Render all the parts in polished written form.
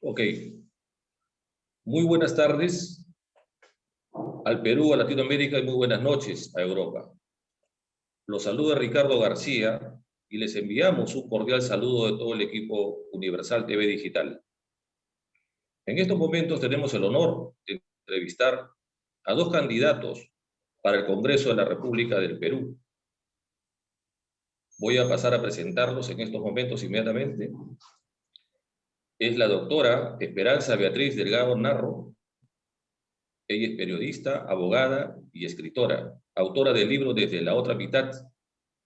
Ok, muy buenas tardes al Perú, a Latinoamérica y muy buenas noches a Europa. Los saluda Ricardo García y les enviamos un cordial saludo de todo el equipo Universal TV Digital. En estos momentos tenemos el honor de entrevistar a dos candidatos para el Congreso de la República del Perú. Voy a pasar a presentarlos en estos momentos inmediatamente. Es la doctora Esperanza Beatriz Delgado Narro. Ella es periodista, abogada y escritora, autora del libro Desde la otra mitad,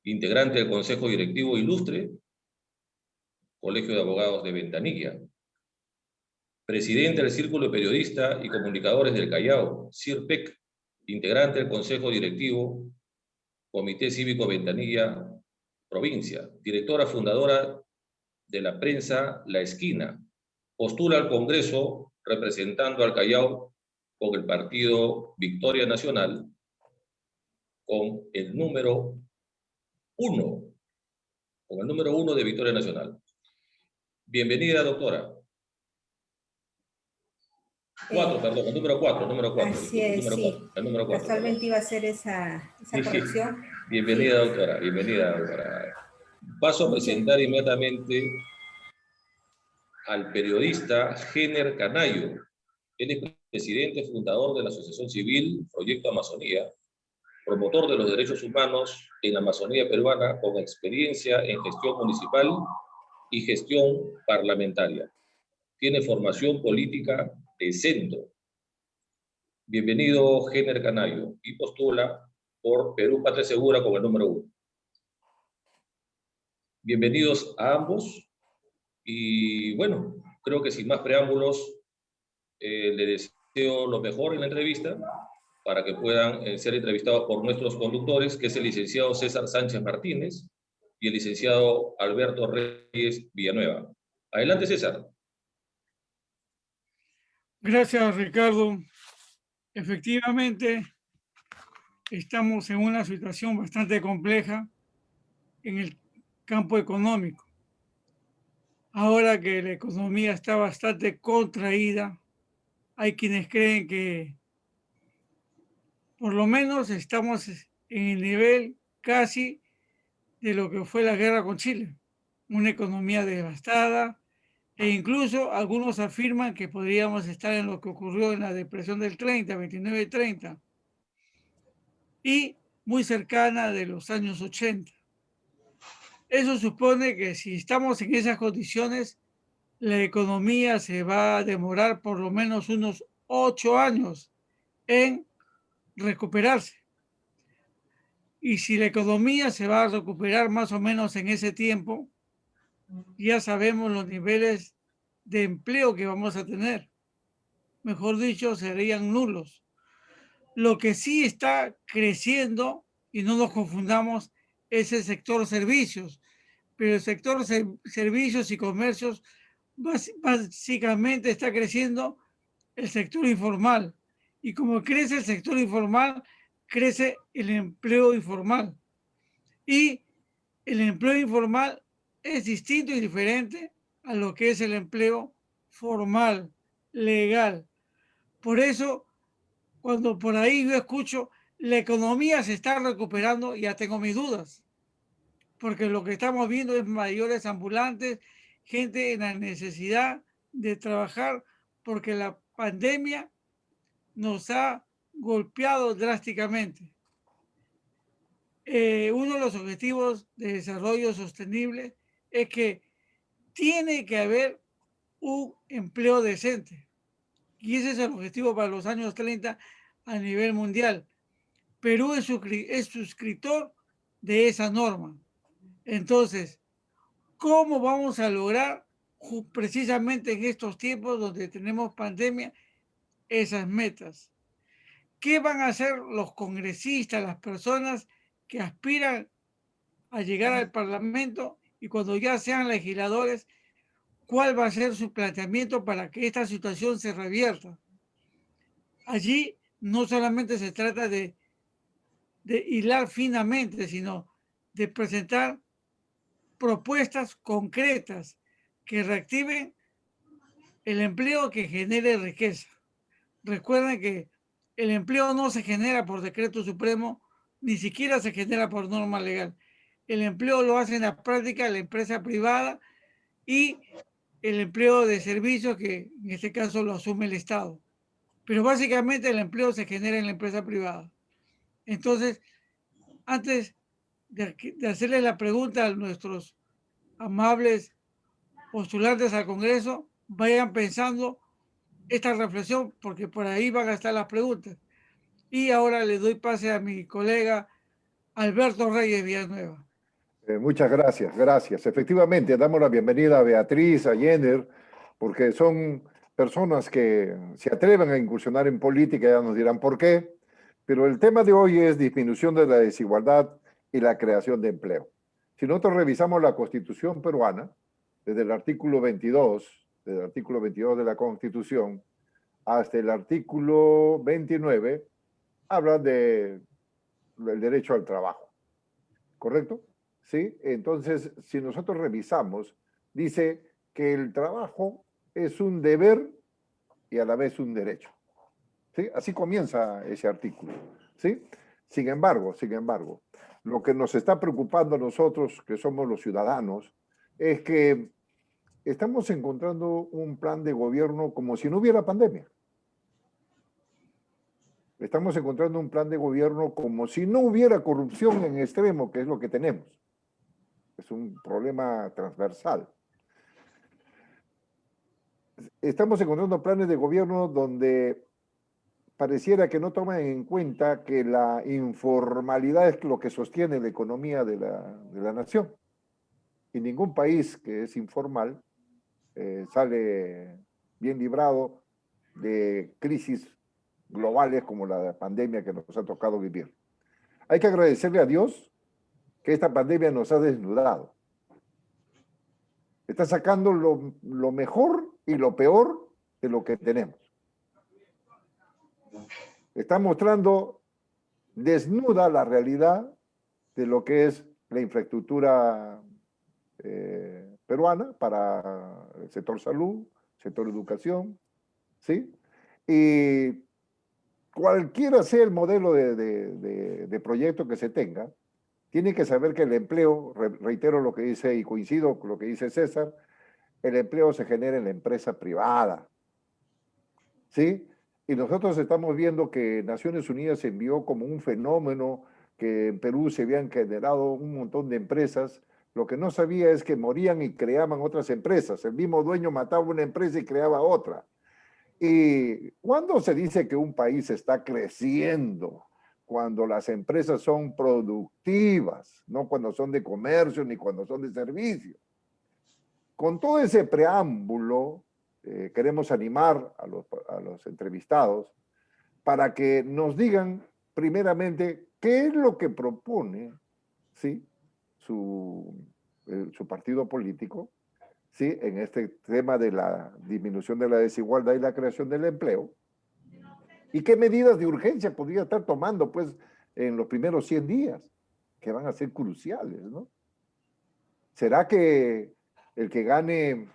integrante del Consejo Directivo Ilustre, Colegio de Abogados de Ventanilla, presidente del Círculo de Periodistas y Comunicadores del Callao, CIRPEC, integrante del Consejo Directivo, Comité Cívico Ventanilla, Provincia, directora fundadora de la prensa La Esquina, postula al Congreso representando al Callao con el partido Victoria Nacional, con el número 1, con el número 1 de Victoria Nacional. Bienvenida, doctora. 4, perdón, el número 4, número 4. Así es, número sí. 4, el número 4. Casualmente iba a hacer esa corrección. Bienvenida, Sí. doctora, bienvenida, doctora. Paso a presentar inmediatamente al periodista Géner Canayo. Él es presidente fundador de la Asociación Civil Proyecto Amazonía, promotor de los derechos humanos en la Amazonía peruana con experiencia en gestión municipal y gestión parlamentaria. Tiene formación política de centro. Bienvenido, Géner Canayo, y postula por Perú Patria Segura con el número 1. Bienvenidos a ambos, y bueno, creo que sin más preámbulos, le deseo lo mejor en la entrevista para que puedan ser entrevistados por nuestros conductores, que es el licenciado César Sánchez Martínez y el licenciado Alberto Reyes Villanueva. Adelante, César. Gracias, Ricardo. Efectivamente, estamos en una situación bastante compleja en el campo económico. Ahora que la economía está bastante contraída, hay quienes creen que por lo menos estamos en el nivel casi de lo que fue la guerra con Chile, una economía devastada, e incluso algunos afirman que podríamos estar en lo que ocurrió en la depresión del 30, 29-30, y muy cercana de los años 80. Eso supone que si estamos en esas condiciones, la economía se va a demorar por lo menos unos 8 años en recuperarse. Y si la economía se va a recuperar más o menos en ese tiempo, ya sabemos los niveles de empleo que vamos a tener. Mejor dicho, serían nulos. Lo que sí está creciendo, y no nos confundamos, es el sector servicios. Pero el sector servicios y comercios básicamente está creciendo el sector informal. Y como crece el sector informal, crece el empleo informal. Y el empleo informal es distinto y diferente a lo que es el empleo formal, legal. Por eso, cuando por ahí yo escucho la economía se está recuperando, ya tengo mis dudas, porque lo que estamos viendo es mayores ambulantes, gente en la necesidad de trabajar, porque la pandemia nos ha golpeado drásticamente. Uno de los objetivos de desarrollo sostenible es que tiene que haber un empleo decente. Y ese es el objetivo para los años 30 a nivel mundial. Perú es suscriptor de esa norma. Entonces, ¿cómo vamos a lograr precisamente en estos tiempos donde tenemos pandemia esas metas? ¿Qué van a hacer los congresistas, las personas que aspiran a llegar al Parlamento y cuando ya sean legisladores, cuál va a ser su planteamiento para que esta situación se revierta? Allí no solamente se trata de hilar finamente, sino de presentar propuestas concretas que reactiven el empleo que genere riqueza. Recuerden que el empleo no se genera por decreto supremo, ni siquiera se genera por norma legal. El empleo lo hace en la práctica la empresa privada y el empleo de servicios que en este caso lo asume el Estado. Pero básicamente el empleo se genera en la empresa privada. Entonces, antes de hacerle la pregunta a nuestros amables postulantes al Congreso, vayan pensando esta reflexión, porque por ahí van a estar las preguntas. Y ahora le doy pase a mi colega Alberto Reyes Villanueva. Muchas gracias, gracias. Efectivamente, damos la bienvenida a Beatriz, a Jenner, porque son personas que se atreven a incursionar en política, ya nos dirán por qué, pero el tema de hoy es disminución de la desigualdad y la creación de empleo. Si nosotros revisamos la Constitución peruana, desde el artículo 22, de la Constitución, hasta el artículo 29, habla del derecho al trabajo, ¿correcto? ¿Sí? Entonces, si nosotros revisamos, dice que el trabajo es un deber y a la vez un derecho. ¿Sí? Así comienza ese artículo. ¿Sí? Sin embargo, lo que nos está preocupando a nosotros, que somos los ciudadanos, es que estamos encontrando un plan de gobierno como si no hubiera pandemia. Estamos encontrando un plan de gobierno como si no hubiera corrupción en extremo, que es lo que tenemos. Es un problema transversal. Estamos encontrando planes de gobierno donde pareciera que no toman en cuenta que la informalidad es lo que sostiene la economía de la nación. Y ningún país que es informal sale bien librado de crisis globales como la pandemia que nos ha tocado vivir. Hay que agradecerle a Dios que esta pandemia nos ha desnudado. Está sacando lo mejor y lo peor de lo que tenemos. Está mostrando desnuda la realidad de lo que es la infraestructura peruana para el sector salud, sector educación, ¿sí? Y cualquiera sea el modelo de proyecto que se tenga, tiene que saber que el empleo, reitero lo que dice y coincido con lo que dice César, el empleo se genera en la empresa privada. ¿Sí? Y nosotros estamos viendo que Naciones Unidas envió como un fenómeno que en Perú se habían generado un montón de empresas. Lo que no sabía es que morían y creaban otras empresas. El mismo dueño mataba una empresa y creaba otra. Y cuando se dice que un país está creciendo, cuando las empresas son productivas, no cuando son de comercio ni cuando son de servicio. Con todo ese preámbulo, queremos animar a los entrevistados para que nos digan primeramente qué es lo que propone, ¿sí?, su partido político, ¿sí?, en este tema de la disminución de la desigualdad y la creación del empleo. ¿Y qué medidas de urgencia podría estar tomando, pues, en los primeros 100 días, que van a ser cruciales, ¿no? ¿Será que el que gane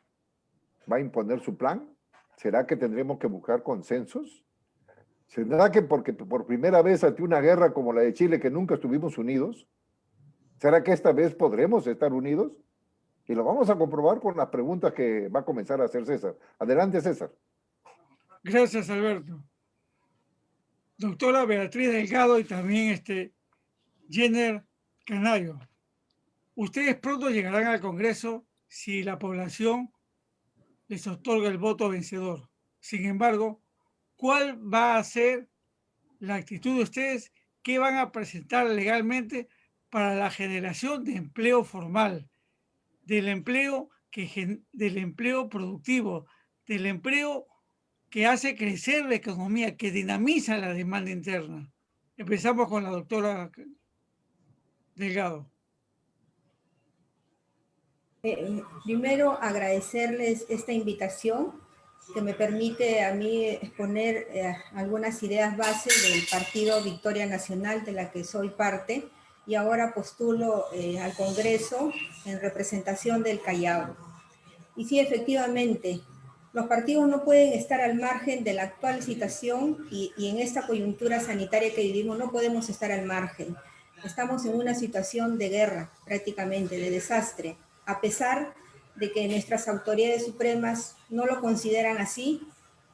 va a imponer su plan? ¿Será que tendremos que buscar consensos? ¿Será que porque por primera vez ante una guerra como la de Chile, que nunca estuvimos unidos, será que esta vez podremos estar unidos? Y lo vamos a comprobar con las preguntas que va a comenzar a hacer César. Adelante, César. Gracias, Alberto. Doctora Beatriz Delgado y también Jenner Canayo. Ustedes pronto llegarán al Congreso si la población les otorga el voto vencedor. Sin embargo, ¿cuál va a ser la actitud de ustedes? ¿Qué van a presentar legalmente para la generación de empleo formal, del empleo productivo, del empleo que hace crecer la economía, que dinamiza la demanda interna? Empezamos con la doctora Delgado. Primero, agradecerles esta invitación que me permite a mí exponer algunas ideas base del Partido Victoria Nacional, de la que soy parte, y ahora postulo al Congreso en representación del Callao. Y sí, efectivamente, Los partidos no pueden estar al margen de la actual situación y en esta coyuntura sanitaria que vivimos no podemos estar al margen. Estamos en una situación de guerra, prácticamente, de desastre, a pesar de que nuestras autoridades supremas no lo consideran así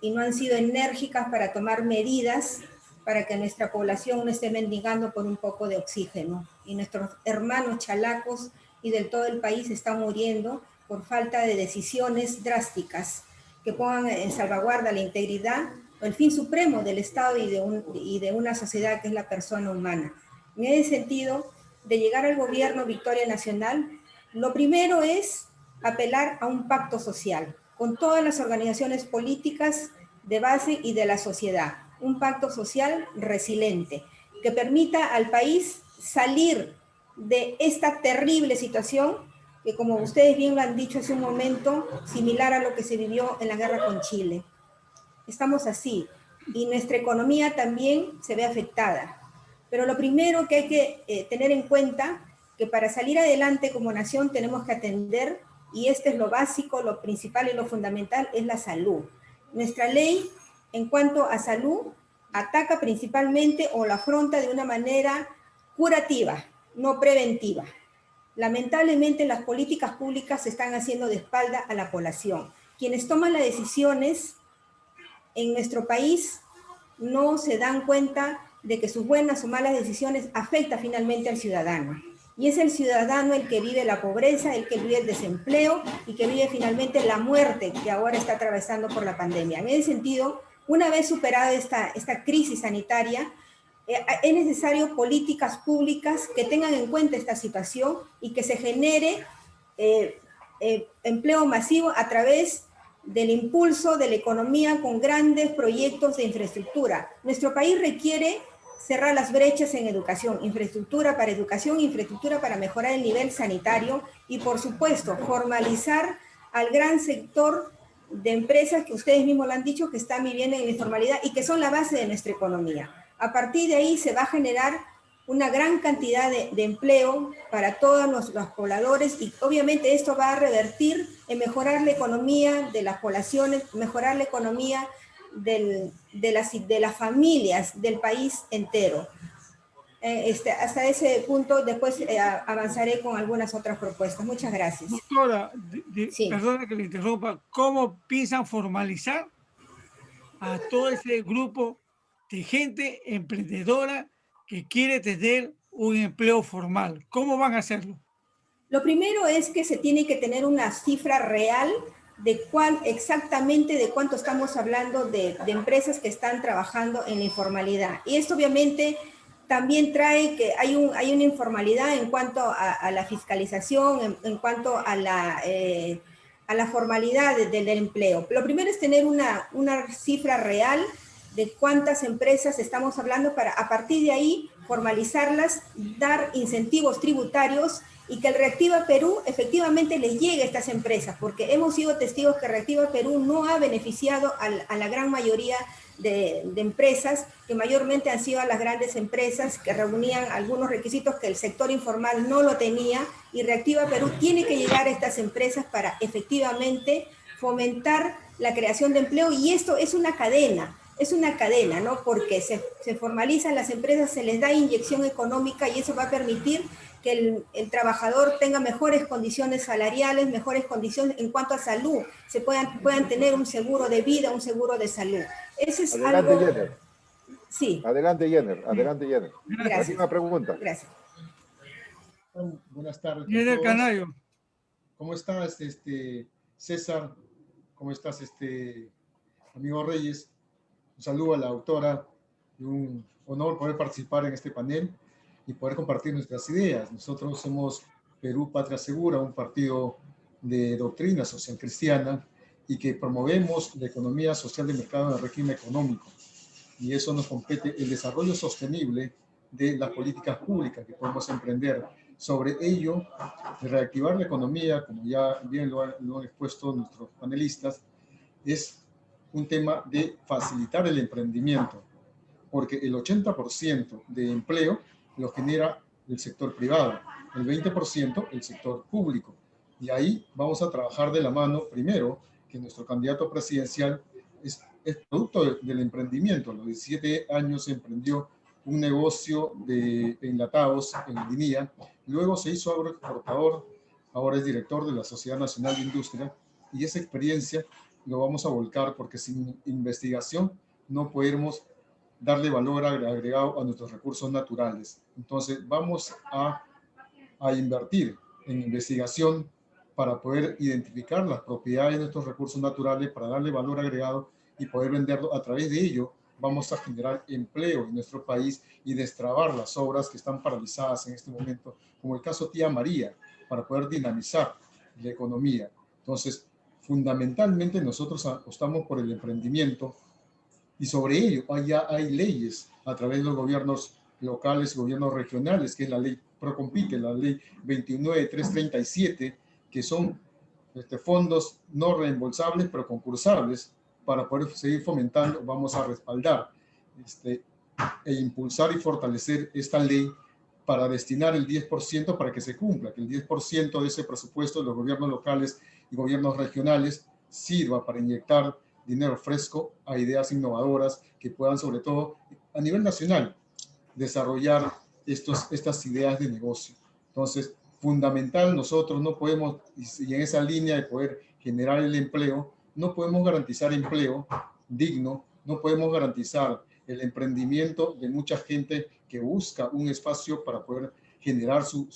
y no han sido enérgicas para tomar medidas para que nuestra población no esté mendigando por un poco de oxígeno. Y nuestros hermanos chalacos y del todo el país están muriendo por falta de decisiones drásticas que pongan en salvaguarda la integridad o el fin supremo del Estado y de una sociedad que es la persona humana. En ese sentido, de llegar al gobierno Victoria Nacional, lo primero es apelar a un pacto social con todas las organizaciones políticas de base y de la sociedad. Un pacto social resiliente que permita al país salir de esta terrible situación que, como ustedes bien lo han dicho hace un momento, similar a lo que se vivió en la guerra con Chile. Estamos así y nuestra economía también se ve afectada. Pero lo primero que hay que tener en cuenta que para salir adelante como nación tenemos que atender, y este es lo básico, lo principal y lo fundamental, es la salud. Nuestra ley en cuanto a salud ataca principalmente o la afronta de una manera curativa, no preventiva. Lamentablemente las políticas públicas se están haciendo de espalda a la población. Quienes toman las decisiones en nuestro país no se dan cuenta de que sus buenas o malas decisiones afectan finalmente al ciudadano. Y es el ciudadano el que vive la pobreza, el que vive el desempleo y que vive finalmente la muerte que ahora está atravesando por la pandemia. En ese sentido, una vez superada esta crisis sanitaria, es necesario políticas públicas que tengan en cuenta esta situación y que se genere empleo masivo a través del impulso de la economía con grandes proyectos de infraestructura. Nuestro país requiere cerrar las brechas en educación, infraestructura para mejorar el nivel sanitario y, por supuesto, formalizar al gran sector de empresas que ustedes mismos lo han dicho, que están viviendo en la informalidad y que son la base de nuestra economía. A partir de ahí se va a generar una gran cantidad de empleo para todos los pobladores y obviamente esto va a revertir en mejorar la economía de las poblaciones, mejorar la economía de las familias del país entero. Hasta ese punto después avanzaré con algunas otras propuestas. Muchas gracias. Doctora, sí. Perdona que le interrumpa, ¿cómo piensan formalizar a todo ese grupo de gente emprendedora que quiere tener un empleo formal? ¿Cómo van a hacerlo? Lo primero es que se tiene que tener una cifra real de exactamente de cuánto estamos hablando de empresas que están trabajando en la informalidad. Y esto obviamente también trae que hay una informalidad en cuanto a la fiscalización, en cuanto a la formalidad del empleo. Lo primero es tener una cifra real de cuántas empresas estamos hablando para a partir de ahí formalizarlas, dar incentivos tributarios y que el Reactiva Perú efectivamente les llegue a estas empresas, porque hemos sido testigos que Reactiva Perú no ha beneficiado a la gran mayoría de empresas, que mayormente han sido a las grandes empresas que reunían algunos requisitos que el sector informal no lo tenía, y Reactiva Perú tiene que llegar a estas empresas para efectivamente fomentar la creación de empleo, y esto es una cadena, ¿no? Porque se formalizan las empresas, se les da inyección económica y eso va a permitir que el trabajador tenga mejores condiciones salariales, mejores condiciones en cuanto a salud, se puedan tener un seguro de vida, un seguro de salud. Eso es adelante, algo... Jenner. Sí. Adelante, Jenner. Adelante, Jenner. Gracias. Una pregunta. Gracias. Buenas tardes. Jenner Canayo. ¿Cómo estás, César? ¿Cómo estás, amigo Reyes? Un saludo a la autora y un honor poder participar en este panel y poder compartir nuestras ideas. Nosotros somos Perú Patria Segura, un partido de doctrina social cristiana y que promovemos la economía social de mercado en el régimen económico. Y eso nos compete el desarrollo sostenible de las políticas públicas que podemos emprender. Sobre ello, reactivar la economía, como ya bien lo han expuesto nuestros panelistas, es un tema de facilitar el emprendimiento, porque el 80% de empleo lo genera el sector privado, el 20% el sector público. Y ahí vamos a trabajar de la mano, primero, que nuestro candidato presidencial es producto del emprendimiento. A los 17 años emprendió un negocio de enlatados en Guinea, luego se hizo agroexportador, ahora es director de la Sociedad Nacional de Industria, y esa experiencia lo vamos a volcar porque sin investigación no podemos darle valor agregado a nuestros recursos naturales. Entonces vamos a invertir en investigación para poder identificar las propiedades de nuestros recursos naturales, para darle valor agregado y poder venderlo. A través de ello vamos a generar empleo en nuestro país y destrabar las obras que están paralizadas en este momento, como el caso Tía María, para poder dinamizar la economía. Entonces, fundamentalmente nosotros apostamos por el emprendimiento y sobre ello hay leyes a través de los gobiernos locales y gobiernos regionales, que es la ley Procompite, la ley 29337, que son fondos no reembolsables pero concursables. Para poder seguir fomentando, vamos a respaldar e impulsar y fortalecer esta ley para destinar el 10% para que se cumpla, que el 10% de ese presupuesto de los gobiernos locales y gobiernos regionales sirva para inyectar dinero fresco a ideas innovadoras que puedan, sobre todo a nivel nacional, desarrollar estas ideas de negocio. Entonces, fundamental, nosotros no podemos, y en esa línea de poder generar el empleo, no podemos garantizar empleo digno, no podemos garantizar el emprendimiento de mucha gente que busca un espacio para poder generar su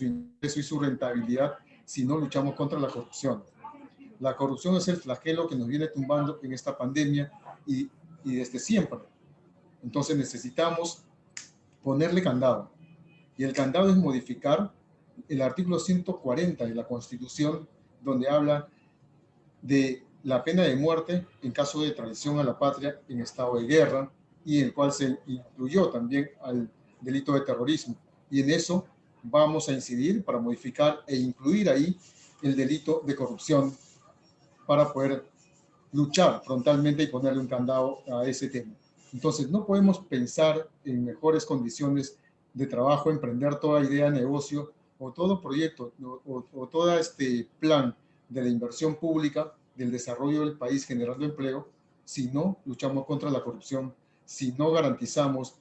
ingreso y su rentabilidad si no luchamos contra la corrupción. La corrupción es el flagelo que nos viene tumbando en esta pandemia y desde siempre. Entonces necesitamos ponerle candado. Y el candado es modificar el artículo 140 de la Constitución, donde habla de la pena de muerte en caso de traición a la patria en estado de guerra, y en el cual se incluyó también al delito de terrorismo. Y en eso vamos a incidir para modificar e incluir ahí el delito de corrupción para poder luchar frontalmente y ponerle un candado a ese tema. Entonces, no podemos pensar en mejores condiciones de trabajo, emprender toda idea de negocio o todo proyecto o todo plan de la inversión pública, del desarrollo del país generando empleo, si no luchamos contra la corrupción, si no garantizamos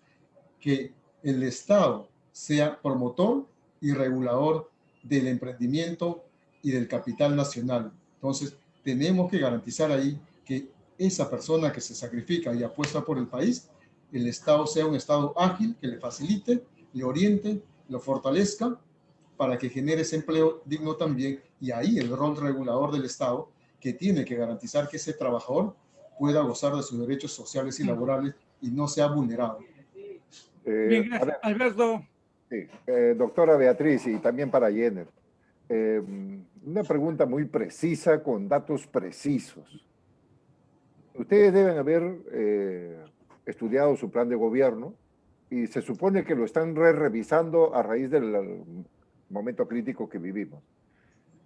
que el Estado sea promotor y regulador del emprendimiento y del capital nacional. Entonces, tenemos que garantizar ahí que esa persona que se sacrifica y apuesta por el país, el Estado sea un Estado ágil, que le facilite, le oriente, lo fortalezca para que genere ese empleo digno también, y ahí el rol regulador del Estado, que tiene que garantizar que ese trabajador pueda gozar de sus derechos sociales y laborales y no sea vulnerado. Bien, gracias. Alberto. Sí, doctora Beatriz, y también para Jenner. Una pregunta muy precisa, con datos precisos. Ustedes deben haber estudiado su plan de gobierno y se supone que lo están revisando a raíz del momento crítico que vivimos.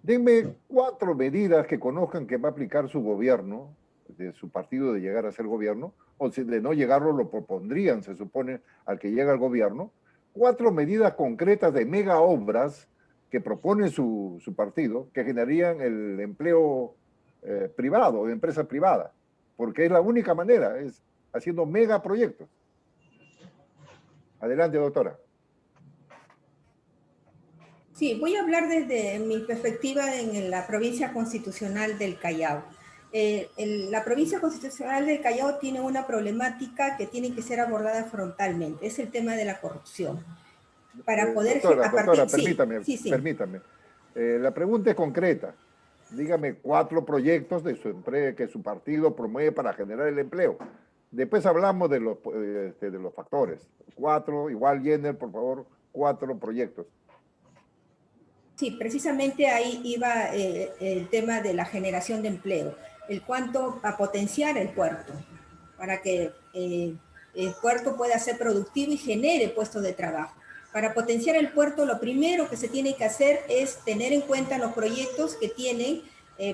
Denme 4 medidas que conozcan que va a aplicar su gobierno, de su partido de llegar a ser gobierno, o si de no llegarlo lo propondrían, se supone, al que llega al gobierno. 4 medidas concretas de mega obras que propone su partido, que generarían el empleo privado, de empresa privada, porque es la única manera, es haciendo megaproyectos. Adelante, doctora. Sí, voy a hablar desde mi perspectiva en la provincia constitucional del Callao. La provincia constitucional del Callao tiene una problemática que tiene que ser abordada frontalmente, es el tema de la corrupción. Para poder... Doctora, permítame. La pregunta es concreta. Dígame 4 proyectos de su empresa que su partido promueve para generar el empleo. Después hablamos de los factores. 4, igual Jenner, por favor, 4 proyectos. Sí, precisamente ahí iba el tema de la generación de empleo, el cuanto a potenciar el puerto, para que el puerto pueda ser productivo y genere puestos de trabajo. Para potenciar el puerto, lo primero que se tiene que hacer es tener en cuenta los proyectos que tienen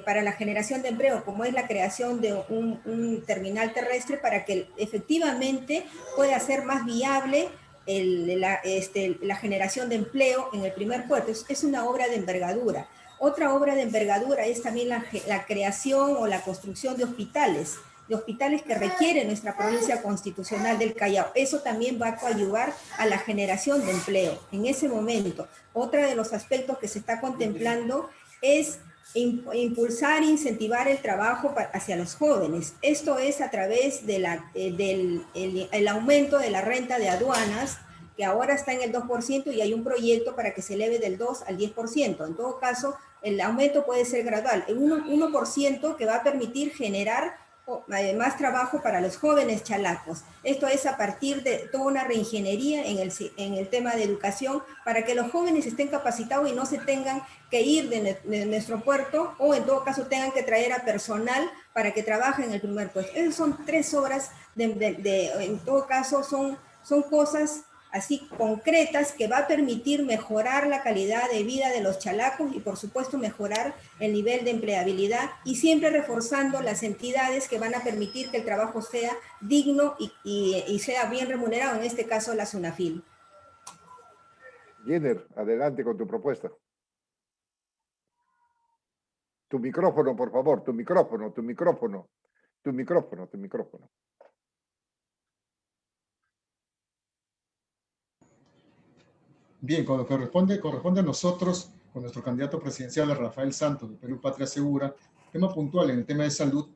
para la generación de empleo, como es la creación de un terminal terrestre para que efectivamente pueda ser más viable la generación de empleo en el primer puerto. Es una obra de envergadura. Otra obra de envergadura es también la creación o la construcción de hospitales que requiere nuestra provincia constitucional del Callao. Eso también va a coadyuvar a la generación de empleo. En ese momento, otro de los aspectos que se está contemplando es impulsar e incentivar el trabajo hacia los jóvenes. Esto es a través de el aumento de la renta de aduanas, que ahora está en el 2% y hay un proyecto para que se eleve del 2 al 10%. En todo caso, el aumento puede ser gradual. El 1% que va a permitir generar más trabajo para los jóvenes chalacos. Esto es a partir de toda una reingeniería en el tema de educación para que los jóvenes estén capacitados y no se tengan que ir de nuestro puerto o en todo caso tengan que traer a personal para que trabaje en el primer puesto. Esas son 3 obras, en todo caso son cosas así concretas que va a permitir mejorar la calidad de vida de los chalacos y por supuesto mejorar el nivel de empleabilidad y siempre reforzando las entidades que van a permitir que el trabajo sea digno y sea bien remunerado, en este caso la SUNAFIL. Jenner, adelante con tu propuesta. Tu micrófono, por favor, tu micrófono. Bien, con lo que corresponde a nosotros, con nuestro candidato presidencial, Rafael Santos, de Perú Patria Segura, tema puntual en el tema de salud,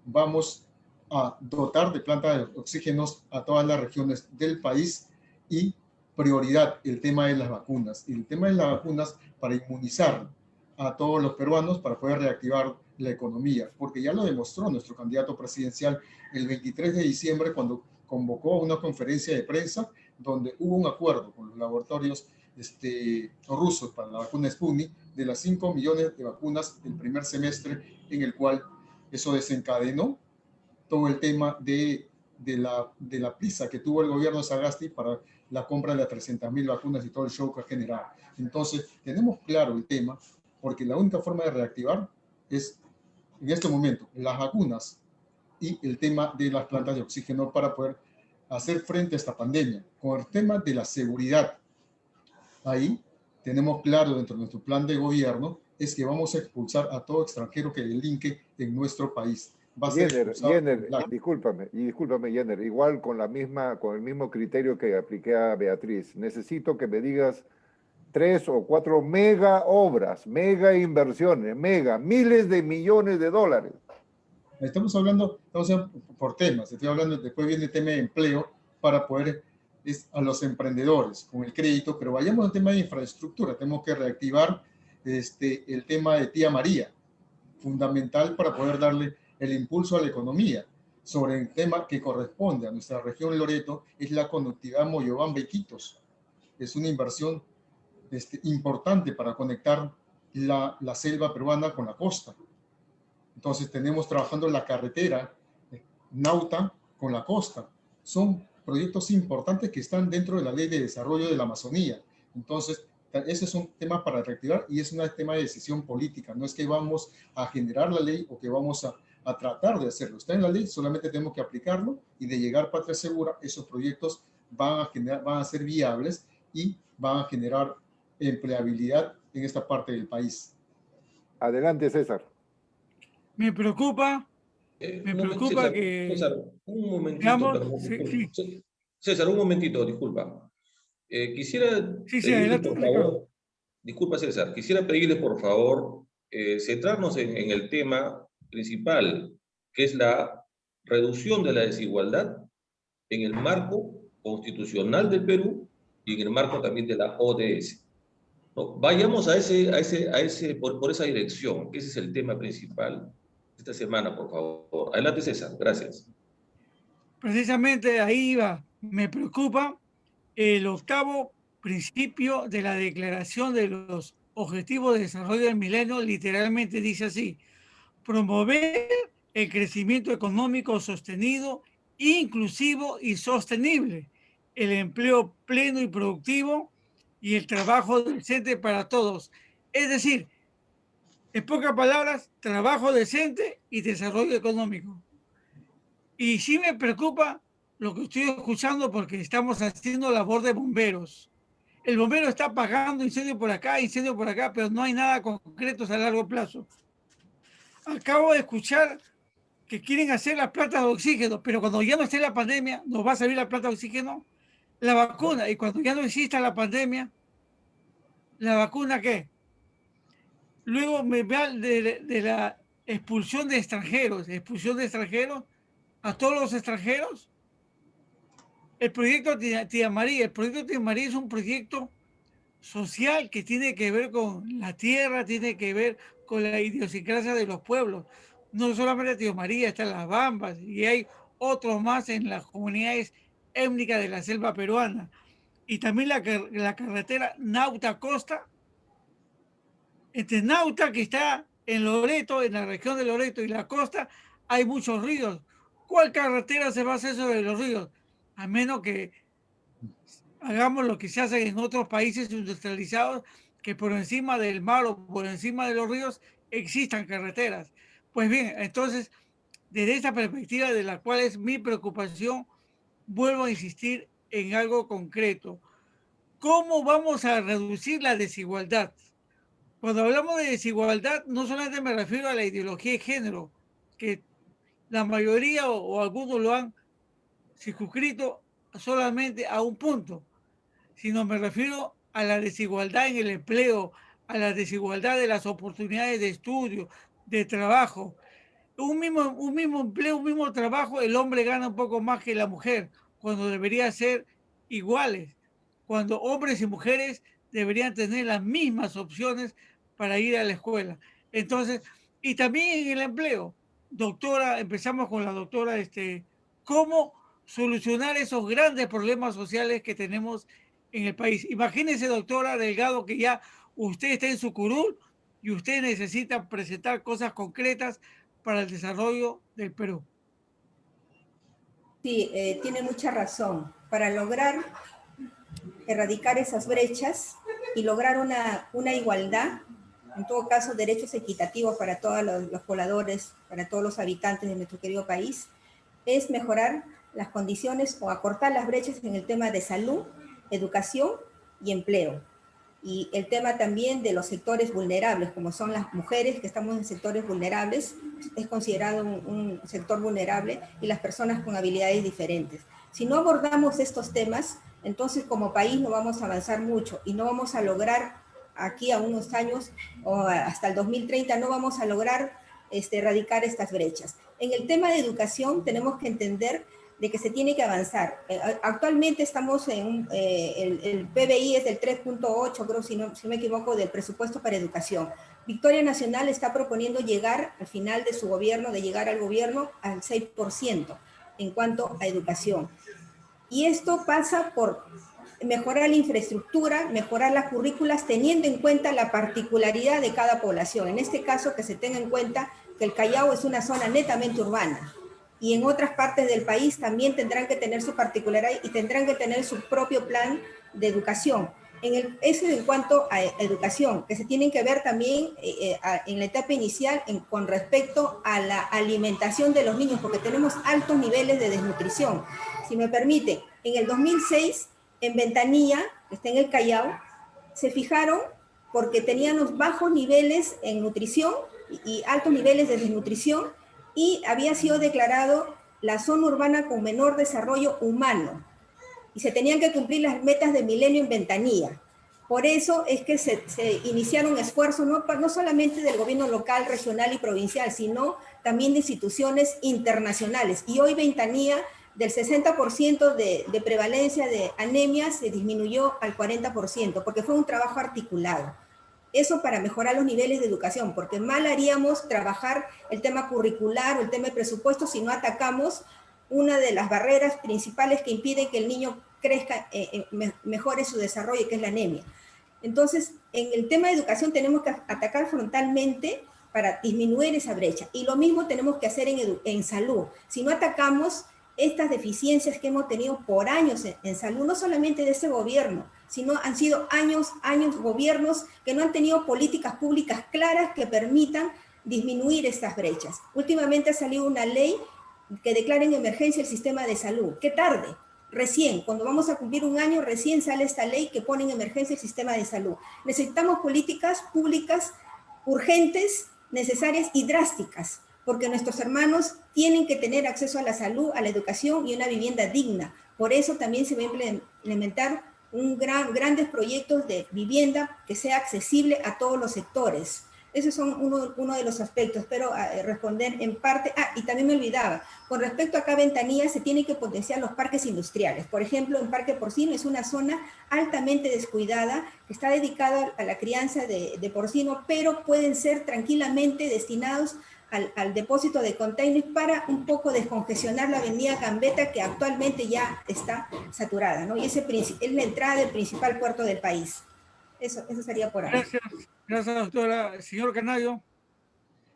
vamos a dotar de plantas de oxígenos a todas las regiones del país y prioridad el tema de las vacunas. Y el tema de las vacunas para inmunizar a todos los peruanos para poder reactivar la economía, porque ya lo demostró nuestro candidato presidencial el 23 de diciembre cuando convocó una conferencia de prensa donde hubo un acuerdo con los laboratorios rusos para la vacuna Sputnik de las 5 millones de vacunas del primer semestre, en el cual eso desencadenó todo el tema de la prisa que tuvo el gobierno de Sagasti para la compra de las 300.000 vacunas y todo el show que ha generado. Entonces, tenemos claro el tema, porque la única forma de reactivar es, en este momento, las vacunas y el tema de las plantas de oxígeno para poder hacer frente a esta pandemia. Con el tema de la seguridad, ahí tenemos claro dentro de nuestro plan de gobierno es que vamos a expulsar a todo extranjero que delinque en nuestro país. Va a ser Jenner, discúlpame, Jenner, igual con el mismo criterio que apliqué a Beatriz. Necesito que me digas 3 o 4 mega obras, mega inversiones, miles de millones de dólares. Estamos hablando por temas, estoy hablando, después viene el tema de empleo para poder a los emprendedores con el crédito, pero vayamos al tema de infraestructura, tenemos que reactivar el tema de Tía María, fundamental para poder darle el impulso a la economía. Sobre el tema que corresponde a nuestra región Loreto, es la conectividad Moyobamba-Iquitos. Es una inversión importante para conectar la selva peruana con la costa. Entonces tenemos trabajando la carretera Nauta con la costa. Son proyectos importantes que están dentro de la Ley de Desarrollo de la Amazonía. Entonces, ese es un tema para reactivar y es un tema de decisión política. No es que vamos a generar la ley o que vamos a tratar de hacerlo. Está en la ley, solamente tenemos que aplicarlo y de llegar Patria Segura, esos proyectos van a ser viables y van a generar empleabilidad en esta parte del país. Adelante, César. Me preocupa César, que... César, un momentito. Digamos, sí. César, un momentito, disculpa. Quisiera pedirle, por favor, disculpa César, quisiera pedirle por favor centrarnos en el tema principal, que es la reducción de la desigualdad en el marco constitucional del Perú y en el marco también de la ODS. ¿No? Vayamos por esa dirección, que ese es el tema principal esta semana, por favor. Adelante, César, gracias. Precisamente ahí iba. Me preocupa el 8º principio de la Declaración de los Objetivos de Desarrollo del Milenio, literalmente dice así: promover el crecimiento económico sostenido, inclusivo y sostenible, el empleo pleno y productivo y el trabajo decente para todos. Es decir, en pocas palabras, trabajo decente y desarrollo económico. Y sí me preocupa lo que estoy escuchando porque estamos haciendo labor de bomberos. El bombero está apagando incendio por acá, pero no hay nada concreto a largo plazo. Acabo de escuchar que quieren hacer las plantas de oxígeno, pero cuando ya no esté la pandemia, nos va a servir la planta de oxígeno, la vacuna, y cuando ya no exista la pandemia, ¿la vacuna qué? Luego me hablan de la expulsión de extranjeros, a todos los extranjeros. El proyecto Tía María es un proyecto social que tiene que ver con la tierra, tiene que ver con la idiosincrasia de los pueblos. No solamente Tío María, están las Bambas y hay otros más en las comunidades étnicas de la selva peruana. Y también la carretera Nauta-Costa, entre Nauta, que está en Loreto, en la región de Loreto, y la costa, hay muchos ríos. ¿Cuál carretera se va a hacer sobre los ríos? A menos que hagamos lo que se hace en otros países industrializados, que por encima del mar o por encima de los ríos existan carreteras. Pues bien, entonces, desde esta perspectiva de la cual es mi preocupación, vuelvo a insistir en algo concreto. ¿Cómo vamos a reducir la desigualdad? Cuando hablamos de desigualdad, no solamente me refiero a la ideología de género, que la mayoría o algunos lo han circunscrito solamente a un punto, sino me refiero a la desigualdad en el empleo, a la desigualdad de las oportunidades de estudio, de trabajo. Un mismo empleo, un mismo trabajo, el hombre gana un poco más que la mujer, cuando debería ser iguales, cuando hombres y mujeres deberían tener las mismas opciones para ir a la escuela. Entonces, y también en el empleo, doctora, empezamos con la doctora, ¿cómo solucionar esos grandes problemas sociales que tenemos en el país? Imagínese, doctora Delgado, que ya usted está en su curul y usted necesita presentar cosas concretas para el desarrollo del Perú. Sí, tiene mucha razón. Para lograr erradicar esas brechas y lograr una igualdad, en todo caso derechos equitativos para todos los pobladores, para todos los habitantes de nuestro querido país, es mejorar las condiciones o acortar las brechas en el tema de salud, educación y empleo. Y el tema también de los sectores vulnerables, como son las mujeres que estamos en sectores vulnerables, es considerado un sector vulnerable, y las personas con habilidades diferentes. Si no abordamos estos temas, entonces como país no vamos a avanzar mucho y no vamos a lograr aquí a unos años o hasta el 2030 no vamos a lograr erradicar estas brechas. En el tema de educación tenemos que entender de que se tiene que avanzar. Actualmente estamos en el PBI es del 3.8, creo, si no me equivoco, del presupuesto para educación. Victoria Nacional está proponiendo llegar al final de su gobierno, de llegar al gobierno al 6% en cuanto a educación. Y esto pasa por mejorar la infraestructura, mejorar las currículas, teniendo en cuenta la particularidad de cada población. En este caso, que se tenga en cuenta que el Callao es una zona netamente urbana, y en otras partes del país también tendrán que tener su particularidad y tendrán que tener su propio plan de educación. Eso en cuanto a educación, que se tienen que ver también en la etapa inicial con respecto a la alimentación de los niños, porque tenemos altos niveles de desnutrición. Si me permite, en el 2006, en Ventanilla, que está en el Callao, se fijaron porque teníamos bajos niveles en nutrición y altos niveles de desnutrición, y había sido declarado la zona urbana con menor desarrollo humano. Y se tenían que cumplir las metas de milenio en Ventanilla. Por eso es que se iniciaron esfuerzos no solamente del gobierno local, regional y provincial, sino también de instituciones internacionales. Y hoy Ventanilla, del 60% de prevalencia de anemia, se disminuyó al 40%, porque fue un trabajo articulado. Eso para mejorar los niveles de educación, porque mal haríamos trabajar el tema curricular o el tema de presupuesto si no atacamos una de las barreras principales que impiden que el niño crezca, mejore su desarrollo, que es la anemia. Entonces, en el tema de educación tenemos que atacar frontalmente para disminuir esa brecha. Y lo mismo tenemos que hacer en salud. Si no atacamos estas deficiencias que hemos tenido por años en salud, no solamente de este gobierno, sino han sido años gobiernos que no han tenido políticas públicas claras que permitan disminuir estas brechas. Últimamente ha salido una ley que declara en emergencia el sistema de salud. ¡Qué tarde! Recién, cuando vamos a cumplir un año, recién sale esta ley que pone en emergencia el sistema de salud. Necesitamos políticas públicas urgentes, necesarias y drásticas, porque nuestros hermanos tienen que tener acceso a la salud, a la educación y una vivienda digna. Por eso también se va a implementar grandes proyectos de vivienda que sea accesible a todos los sectores. Esos son uno de los aspectos. Espero responder en parte. Y también me olvidaba, con respecto acá a Ventanilla, se tienen que potenciar los parques industriales. Por ejemplo, en Parque Porcino es una zona altamente descuidada, que está dedicada a la crianza de porcino, pero pueden ser tranquilamente destinados al depósito de containers para un poco descongestionar la avenida Gambetta, que actualmente ya está saturada, ¿no? Y ese es la entrada del principal puerto del país. Eso sería por ahí. Gracias, doctora. Señor Canayo.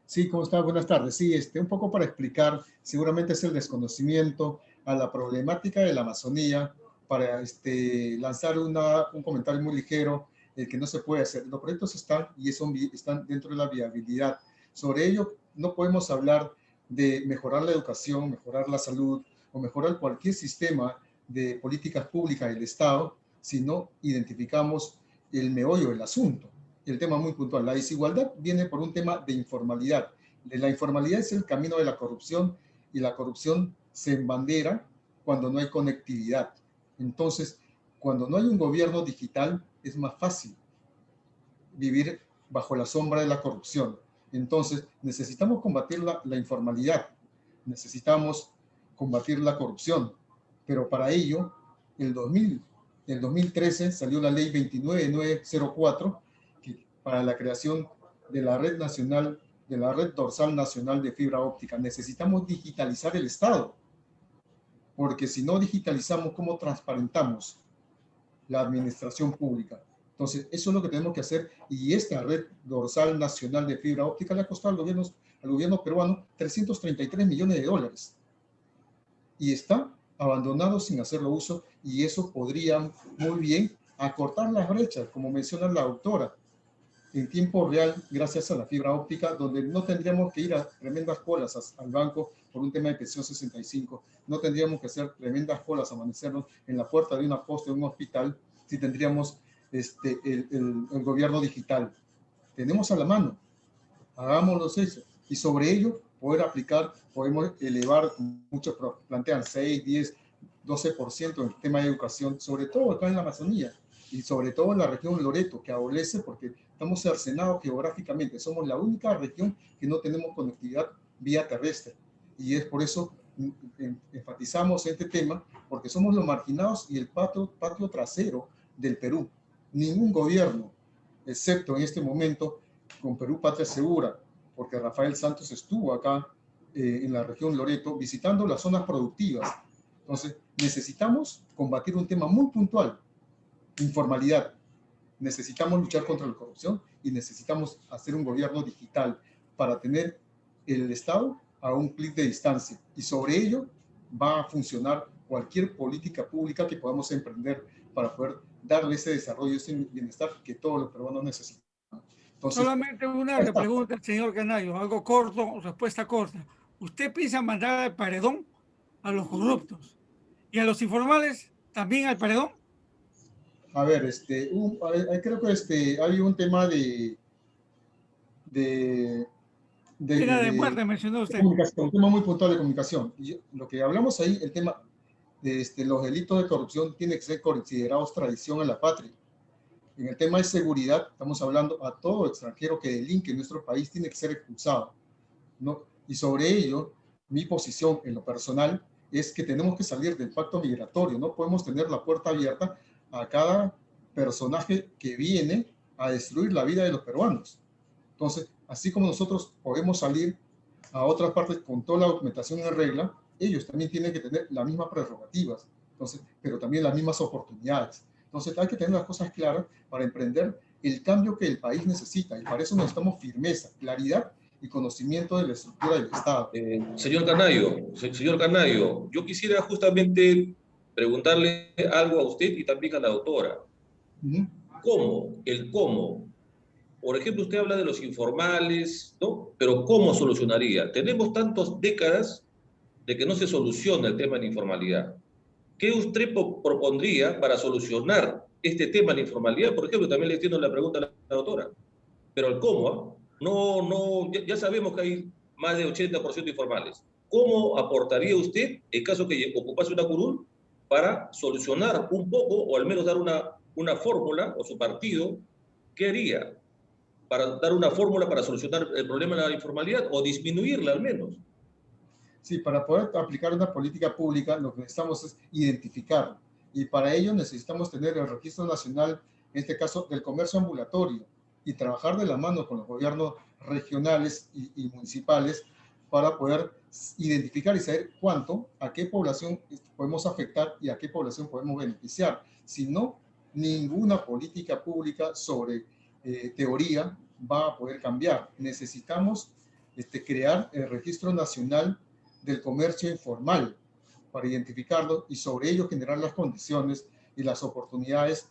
Sí, ¿cómo está? Buenas tardes. Sí, un poco para explicar, seguramente es el desconocimiento a la problemática de la Amazonía, para lanzar un comentario muy ligero, el que no se puede hacer. Los proyectos están y están dentro de la viabilidad. Sobre ello, no podemos hablar de mejorar la educación, mejorar la salud o mejorar cualquier sistema de políticas públicas del Estado si no identificamos el meollo del asunto. El tema muy puntual. La desigualdad viene por un tema de informalidad. La informalidad es el camino de la corrupción y la corrupción se embandera cuando no hay conectividad. Entonces, cuando no hay un gobierno digital, es más fácil vivir bajo la sombra de la corrupción. Entonces, necesitamos combatir la informalidad, necesitamos combatir la corrupción, pero para ello, en el 2013 salió la ley 29904, para la creación de la red nacional, de la red dorsal nacional de fibra óptica. Necesitamos digitalizar el Estado, porque si no digitalizamos, ¿cómo transparentamos la administración pública? Entonces, eso es lo que tenemos que hacer, y esta red dorsal nacional de fibra óptica le ha costado al gobierno peruano 333 millones de dólares. Y está abandonado sin hacerlo uso, y eso podría muy bien acortar las brechas, como menciona la doctora, en tiempo real, gracias a la fibra óptica, donde no tendríamos que ir a tremendas colas al banco por un tema de pensión 65, no tendríamos que hacer tremendas colas, amanecernos en la puerta de una posta de un hospital, si tendríamos el gobierno digital. Tenemos a la mano, hagámoslo eso, y sobre ello poder aplicar, podemos elevar, muchos plantean 6, 10, 12% en el tema de educación, sobre todo acá en la Amazonía, y sobre todo en la región Loreto, que adolece porque estamos cercenados geográficamente. Somos la única región que no tenemos conectividad vía terrestre. Y es por eso enfatizamos este tema, porque somos los marginados y el patio trasero del Perú. Ningún gobierno, excepto en este momento con Perú Patria Segura, porque Rafael Santos estuvo acá en la región Loreto visitando las zonas productivas. Entonces, necesitamos combatir un tema muy puntual, informalidad. Necesitamos luchar contra la corrupción y necesitamos hacer un gobierno digital para tener el Estado a un clic de distancia. Y sobre ello va a funcionar cualquier política pública que podamos emprender para poder darle ese desarrollo, ese bienestar que todos los peruanos necesitan. Entonces, solamente una pregunta, señor Canayo, algo corto, respuesta corta. ¿Usted piensa mandar al paredón a los corruptos y a los informales también al paredón? A ver, creo que hay un tema Pena de muerte, mencionó usted. Un tema muy puntual de comunicación. Y lo que hablamos ahí, el tema de los delitos de corrupción tienen que ser considerados traición a la patria. En el tema de seguridad, estamos hablando a todo extranjero que delinque en nuestro país tiene que ser expulsado, ¿no? Y sobre ello, mi posición en lo personal es que tenemos que salir del pacto migratorio. No podemos tener la puerta abierta a cada personaje que viene a destruir la vida de los peruanos. Entonces, así como nosotros podemos salir a otras partes con toda la documentación en regla, ellos también tienen que tener las mismas prerrogativas, entonces, pero también las mismas oportunidades. Entonces, hay que tener las cosas claras para emprender el cambio que el país necesita, y para eso necesitamos firmeza, claridad y conocimiento de la estructura del Estado. Señor Canayo, yo quisiera justamente preguntarle algo a usted y también a la doctora. ¿Cómo? El cómo. Por ejemplo, usted habla de los informales, ¿no? Pero ¿cómo solucionaría? Tenemos tantas décadas de que no se soluciona el tema de la informalidad. ¿qué usted propondría para solucionar este tema de la informalidad? Por ejemplo, también le entiendo la pregunta a la doctora, pero el cómo, ¿ah? Ya sabemos que hay más de 80% informales. ¿Cómo aportaría usted, en caso que ocupase una curul, para solucionar un poco, o al menos dar una fórmula, o su partido, qué haría para dar una fórmula para solucionar el problema de la informalidad, o disminuirla al menos? Sí, para poder aplicar una política pública, lo que necesitamos es identificar. Y para ello necesitamos tener el Registro Nacional, en este caso, del comercio ambulatorio, y trabajar de la mano con los gobiernos regionales y municipales para poder identificar y saber cuánto, a qué población podemos afectar y a qué población podemos beneficiar. Si no, ninguna política pública sobre teoría va a poder cambiar. Necesitamos crear el Registro Nacional del Comercio Informal para identificarlo y sobre ello generar las condiciones y las oportunidades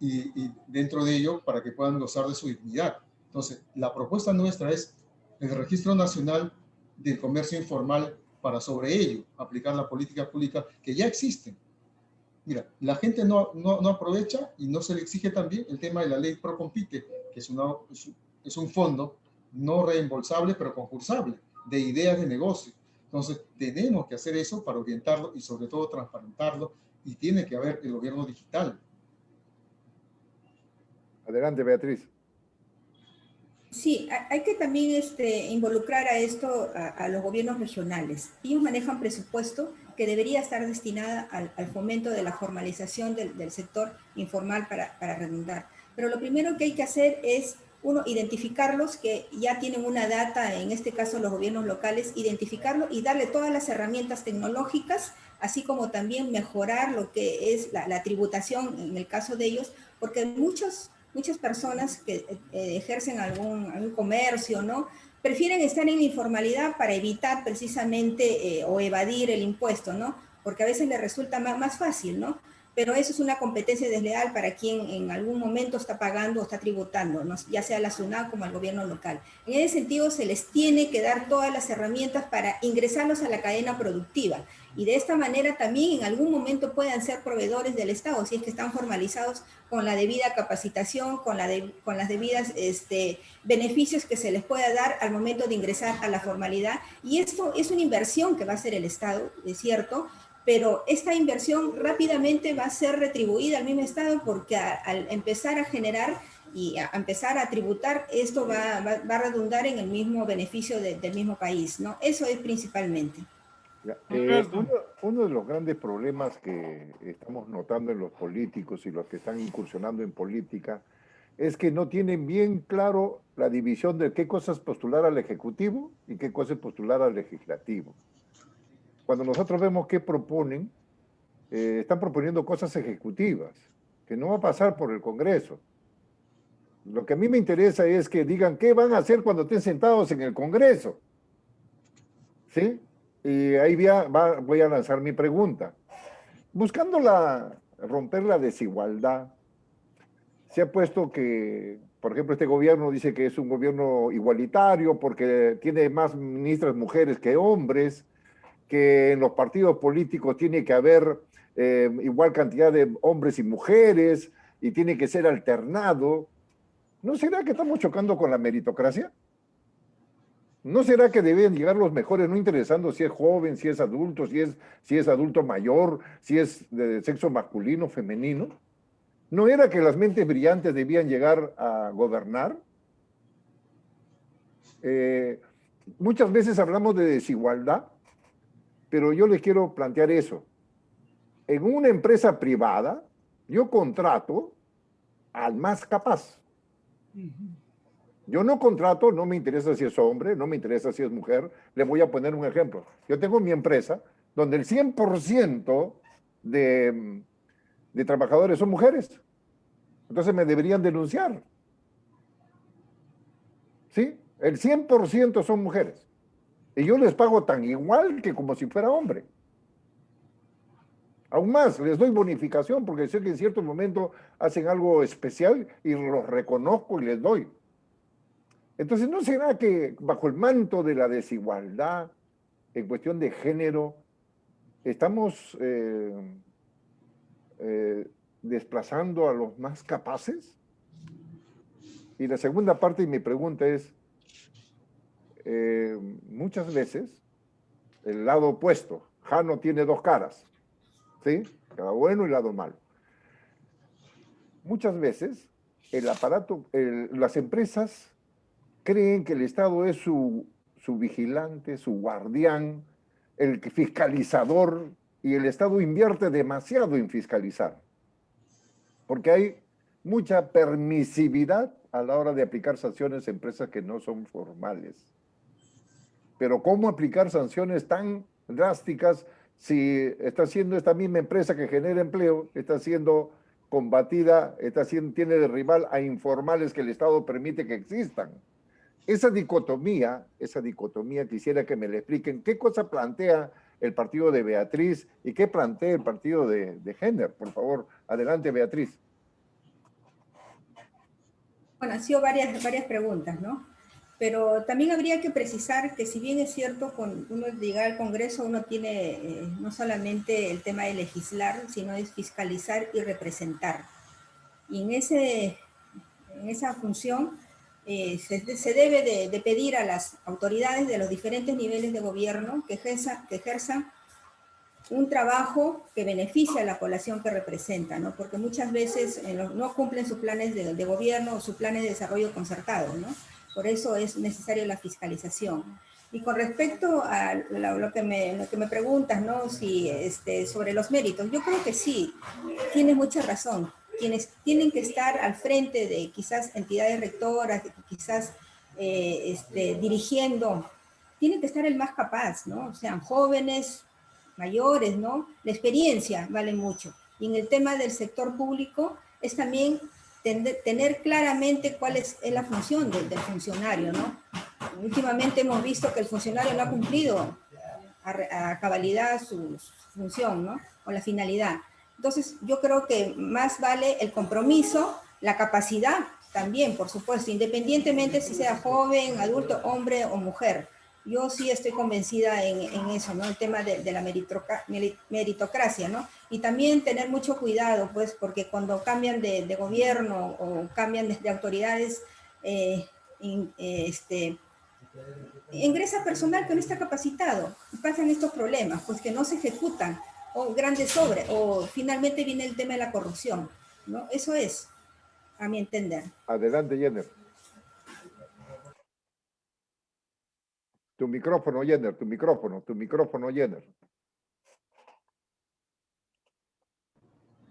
y dentro de ello para que puedan gozar de su dignidad. Entonces, la propuesta nuestra es el Registro Nacional del Comercio Informal para sobre ello aplicar la política pública que ya existe. Mira, la gente no aprovecha y no se le exige también el tema de la ley Procompite, que es un fondo no reembolsable, pero concursable, de ideas de negocio. Entonces, tenemos que hacer eso para orientarlo y sobre todo transparentarlo, y tiene que haber el gobierno digital. Adelante, Beatriz. Sí, hay que también involucrar a esto a los gobiernos regionales. Ellos manejan presupuesto que debería estar destinada al fomento de la formalización del sector informal para redundar. Pero lo primero que hay que hacer es, uno, identificarlos que ya tienen una data, en este caso los gobiernos locales, identificarlo y darle todas las herramientas tecnológicas, así como también mejorar lo que es la tributación en el caso de ellos, porque muchas personas que ejercen algún comercio, ¿no?, prefieren estar en la informalidad para evitar precisamente o evadir el impuesto, ¿no? Porque a veces les resulta más fácil, ¿no? Pero eso es una competencia desleal para quien en algún momento está pagando o está tributando, ¿no?, ya sea la SUNAT como el gobierno local. En ese sentido, se les tiene que dar todas las herramientas para ingresarlos a la cadena productiva. Y de esta manera también en algún momento puedan ser proveedores del Estado, si es que están formalizados con la debida capacitación, con las debidas beneficios que se les pueda dar al momento de ingresar a la formalidad. Y esto es una inversión que va a hacer el Estado, es cierto, pero esta inversión rápidamente va a ser retribuida al mismo Estado, porque al empezar a generar y a empezar a tributar, esto va a redundar en el mismo beneficio del mismo país, ¿no? Eso es principalmente. Uno de los grandes problemas que estamos notando en los políticos y los que están incursionando en política es que no tienen bien claro la división de qué cosas postular al Ejecutivo y qué cosas postular al Legislativo. Cuando nosotros vemos qué proponen, están proponiendo cosas ejecutivas, que no va a pasar por el Congreso. Lo que a mí me interesa es que digan qué van a hacer cuando estén sentados en el Congreso. ¿Sí? Y ahí voy a lanzar mi pregunta. Buscando romper la desigualdad, se ha puesto que, por ejemplo, este gobierno dice que es un gobierno igualitario porque tiene más ministras mujeres que hombres, que en los partidos políticos tiene que haber igual cantidad de hombres y mujeres y tiene que ser alternado. ¿No será que estamos chocando con la meritocracia? ¿No será que deben llegar los mejores, no interesando si es joven, si es adulto, si es adulto mayor, si es de sexo masculino, femenino? ¿No era que las mentes brillantes debían llegar a gobernar? Muchas veces hablamos de desigualdad, pero yo les quiero plantear eso. En una empresa privada, yo contrato al más capaz. Yo no contrato, no me interesa si es hombre, no me interesa si es mujer. Le voy a poner un ejemplo. Yo tengo mi empresa donde el 100% de trabajadores son mujeres. Entonces me deberían denunciar. ¿Sí? El 100% son mujeres. Y yo les pago tan igual que como si fuera hombre. Aún más, les doy bonificación porque sé que en cierto momento hacen algo especial y los reconozco y les doy. Entonces, ¿no será que bajo el manto de la desigualdad en cuestión de género estamos desplazando a los más capaces? Y la segunda parte de mi pregunta es, muchas veces, el lado opuesto, Jano tiene dos caras, ¿sí? Lado bueno y lado malo. Muchas veces, el aparato, las empresas creen que el Estado es su vigilante, su guardián, el fiscalizador, y el Estado invierte demasiado en fiscalizar, porque hay mucha permisividad a la hora de aplicar sanciones a empresas que no son formales. Pero ¿cómo aplicar sanciones tan drásticas si está siendo esta misma empresa que genera empleo, está siendo combatida, tiene de rival a informales que el Estado permite que existan? Esa dicotomía quisiera que me le expliquen qué cosa plantea el partido de Beatriz y qué plantea el partido de Henner. Por favor, adelante, Beatriz. Bueno, han sido varias preguntas, ¿no? Pero también habría que precisar que si bien es cierto, cuando uno llega al Congreso, uno tiene no solamente el tema de legislar, sino de fiscalizar y representar. Y en esa función se debe de pedir a las autoridades de los diferentes niveles de gobierno que ejerzan un trabajo que beneficie a la población que representa, ¿no? Porque muchas veces no cumplen sus planes de gobierno o sus planes de desarrollo concertado, ¿no? Por eso es necesaria la fiscalización. Y con respecto a lo que me preguntas, ¿no? Si, sobre los méritos, yo creo que sí, tienes mucha razón. Quienes tienen que estar al frente de quizás entidades rectoras, quizás dirigiendo, tienen que estar el más capaz, ¿no? Sean jóvenes, mayores, ¿no? La experiencia vale mucho. Y en el tema del sector público es también tener claramente cuál es la función del funcionario, ¿no? Últimamente hemos visto que el funcionario no ha cumplido a cabalidad su función, ¿no? O la finalidad. Entonces, yo creo que más vale el compromiso, la capacidad también, por supuesto, independientemente si sea joven, adulto, hombre o mujer. Yo sí estoy convencida en eso, ¿no? El tema de la meritocracia, ¿no? Y también tener mucho cuidado, pues, porque cuando cambian de gobierno o cambian de autoridades, ingresa personal que no está capacitado y pasan estos problemas, pues que no se ejecutan, o grandes obras, o finalmente viene el tema de la corrupción, ¿no? Eso es, a mi entender. Adelante, Jenner. Tu micrófono, Jenner, tu micrófono, Jenner.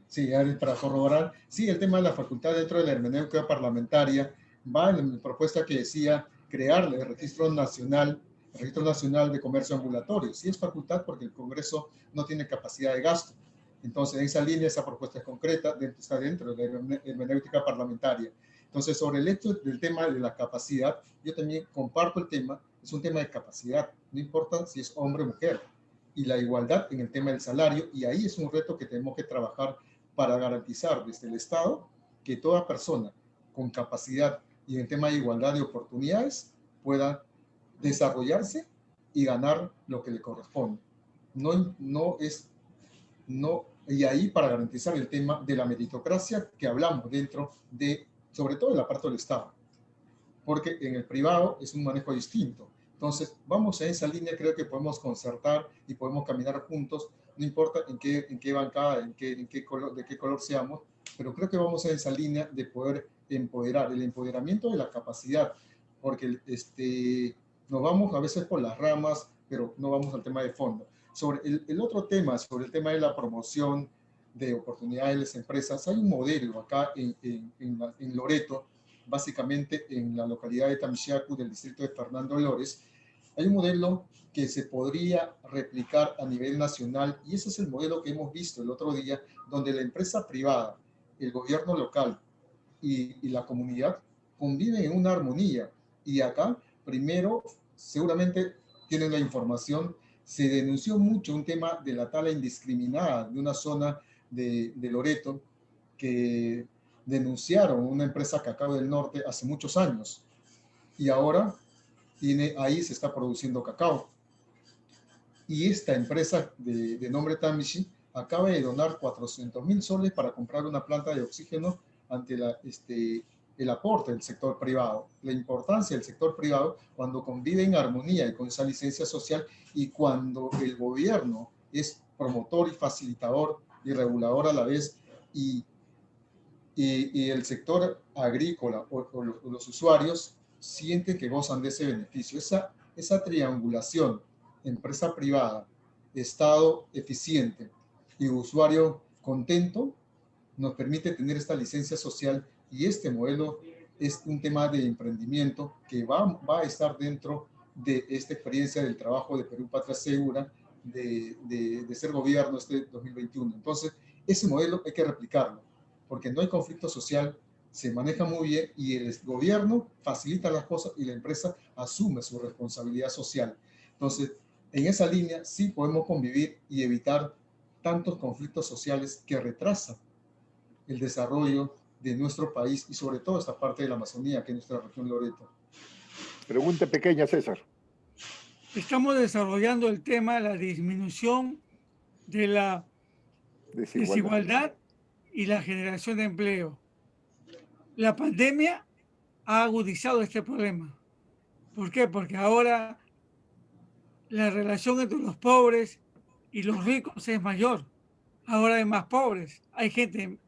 Sí, para corroborar, sí, el tema de la facultad dentro de la hermenéutica parlamentaria va en la propuesta que decía crear el Registro Nacional de Comercio Ambulatorio. Sí es facultad porque el Congreso no tiene capacidad de gasto. Entonces, en esa línea, esa propuesta es concreta, está dentro de la hermenéutica parlamentaria. Entonces, sobre el hecho del tema de la capacidad, yo también comparto el tema, es un tema de capacidad, no importa si es hombre o mujer, y la igualdad en el tema del salario, y ahí es un reto que tenemos que trabajar para garantizar desde el Estado que toda persona con capacidad y en el tema de igualdad de oportunidades pueda desarrollarse y ganar lo que le corresponde. Y ahí para garantizar el tema de la meritocracia que hablamos dentro de, sobre todo en la parte del Estado, porque en el privado es un manejo distinto. Entonces, vamos a esa línea, creo que podemos concertar y podemos caminar juntos, no importa en qué bancada, de qué color seamos, pero creo que vamos a esa línea de poder empoderar, el empoderamiento de la capacidad, porque nos vamos a veces por las ramas, pero no vamos al tema de fondo. Sobre el otro tema, sobre el tema de la promoción de oportunidades de las empresas, hay un modelo acá en Loreto, básicamente en la localidad de Tamishiacu, del distrito de Fernando Lores. Hay un modelo que se podría replicar a nivel nacional y ese es el modelo que hemos visto el otro día, donde la empresa privada, el gobierno local y la comunidad conviven en una armonía. Y acá, primero, seguramente tienen la información, se denunció mucho un tema de la tala indiscriminada de una zona de Loreto que denunciaron una empresa Cacao del Norte hace muchos años y ahora ahí se está produciendo cacao. Y esta empresa de nombre Tamishi acaba de donar 400.000 soles para comprar una planta de oxígeno ante el aporte del sector privado, la importancia del sector privado cuando convive en armonía y con esa licencia social, y cuando el gobierno es promotor y facilitador y regulador a la vez, y el sector agrícola o los usuarios sienten que gozan de ese beneficio. Esa triangulación, empresa privada, Estado eficiente y usuario contento, nos permite tener esta licencia social, y este modelo es un tema de emprendimiento que va a estar dentro de esta experiencia del trabajo de Perú Patria Segura, de ser gobierno este 2021. Entonces, ese modelo hay que replicarlo, porque no hay conflicto social, se maneja muy bien y el gobierno facilita las cosas y la empresa asume su responsabilidad social. Entonces, en esa línea sí podemos convivir y evitar tantos conflictos sociales que retrasan el desarrollo de nuestro país y sobre todo esta parte de la Amazonía, que es nuestra región Loreto. Pregunta pequeña, César. Estamos desarrollando el tema de la disminución de la desigualdad y la generación de empleo. La pandemia ha agudizado este problema. ¿Por qué? Porque ahora la relación entre los pobres y los ricos es mayor. Ahora hay más pobres, hay gente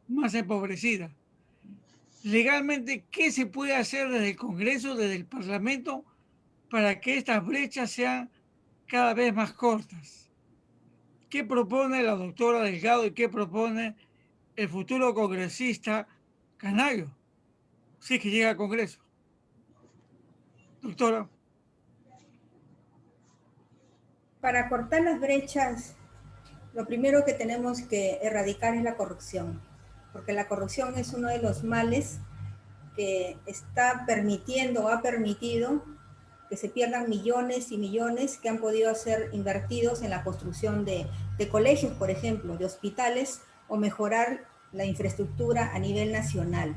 más empobrecida. Legalmente, ¿qué se puede hacer desde el Congreso, desde el Parlamento, para que estas brechas sean cada vez más cortas? ¿Qué propone la doctora Delgado y qué propone el futuro congresista Canayo, si es que llega al Congreso? Doctora. Para cortar las brechas, lo primero que tenemos que erradicar es la corrupción, porque la corrupción es uno de los males que está permitiendo o ha permitido que se pierdan millones y millones que han podido ser invertidos en la construcción de colegios, por ejemplo, de hospitales, o mejorar la infraestructura a nivel nacional.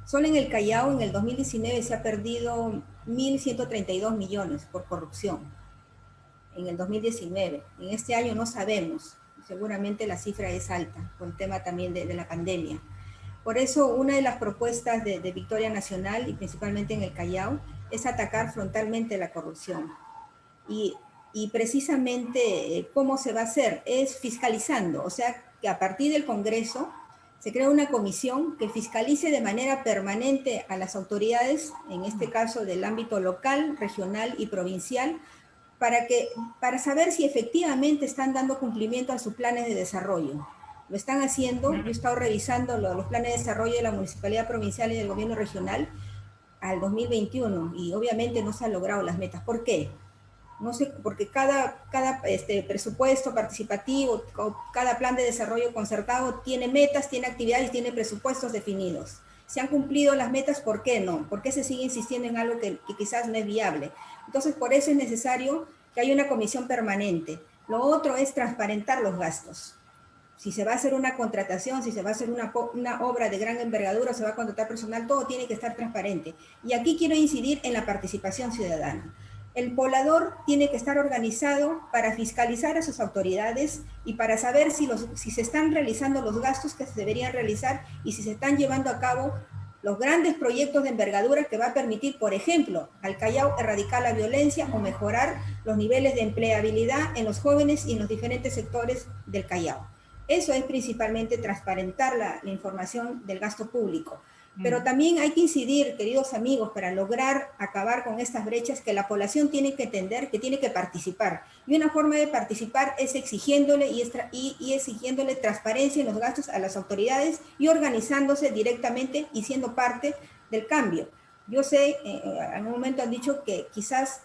Solo en el Callao, en el 2019, se ha perdido 1.132 millones por corrupción. En el 2019. En este año no sabemos. Seguramente la cifra es alta, por el tema también de la pandemia. Por eso, una de las propuestas de Victoria Nacional, y principalmente en el Callao, es atacar frontalmente la corrupción. Y precisamente, ¿cómo se va a hacer? Es fiscalizando, o sea, que a partir del Congreso se crea una comisión que fiscalice de manera permanente a las autoridades, en este caso del ámbito local, regional y provincial, para saber si efectivamente están dando cumplimiento a sus planes de desarrollo. Lo están haciendo. Yo he estado revisando los planes de desarrollo de la Municipalidad Provincial y del Gobierno Regional al 2021 y obviamente no se han logrado las metas. ¿Por qué? No sé, porque cada presupuesto participativo, cada plan de desarrollo concertado tiene metas, tiene actividades, tiene presupuestos definidos. ¿Se han cumplido las metas? ¿Por qué no? ¿Por qué se sigue insistiendo en algo que quizás no es viable? Entonces, por eso es necesario que haya una comisión permanente. Lo otro es transparentar los gastos. Si se va a hacer una contratación, si se va a hacer una obra de gran envergadura, se va a contratar personal, todo tiene que estar transparente. Y aquí quiero incidir en la participación ciudadana. El poblador tiene que estar organizado para fiscalizar a sus autoridades y para saber si se están realizando los gastos que se deberían realizar y si se están llevando a cabo los grandes proyectos de envergadura que va a permitir, por ejemplo, al Callao erradicar la violencia o mejorar los niveles de empleabilidad en los jóvenes y en los diferentes sectores del Callao. Eso es principalmente transparentar la información del gasto público. Pero también hay que incidir, queridos amigos, para lograr acabar con estas brechas, que la población tiene que entender que tiene que participar. Y una forma de participar es exigiéndole y exigiéndole transparencia en los gastos a las autoridades y organizándose directamente y siendo parte del cambio. Yo sé, en un momento han dicho que quizás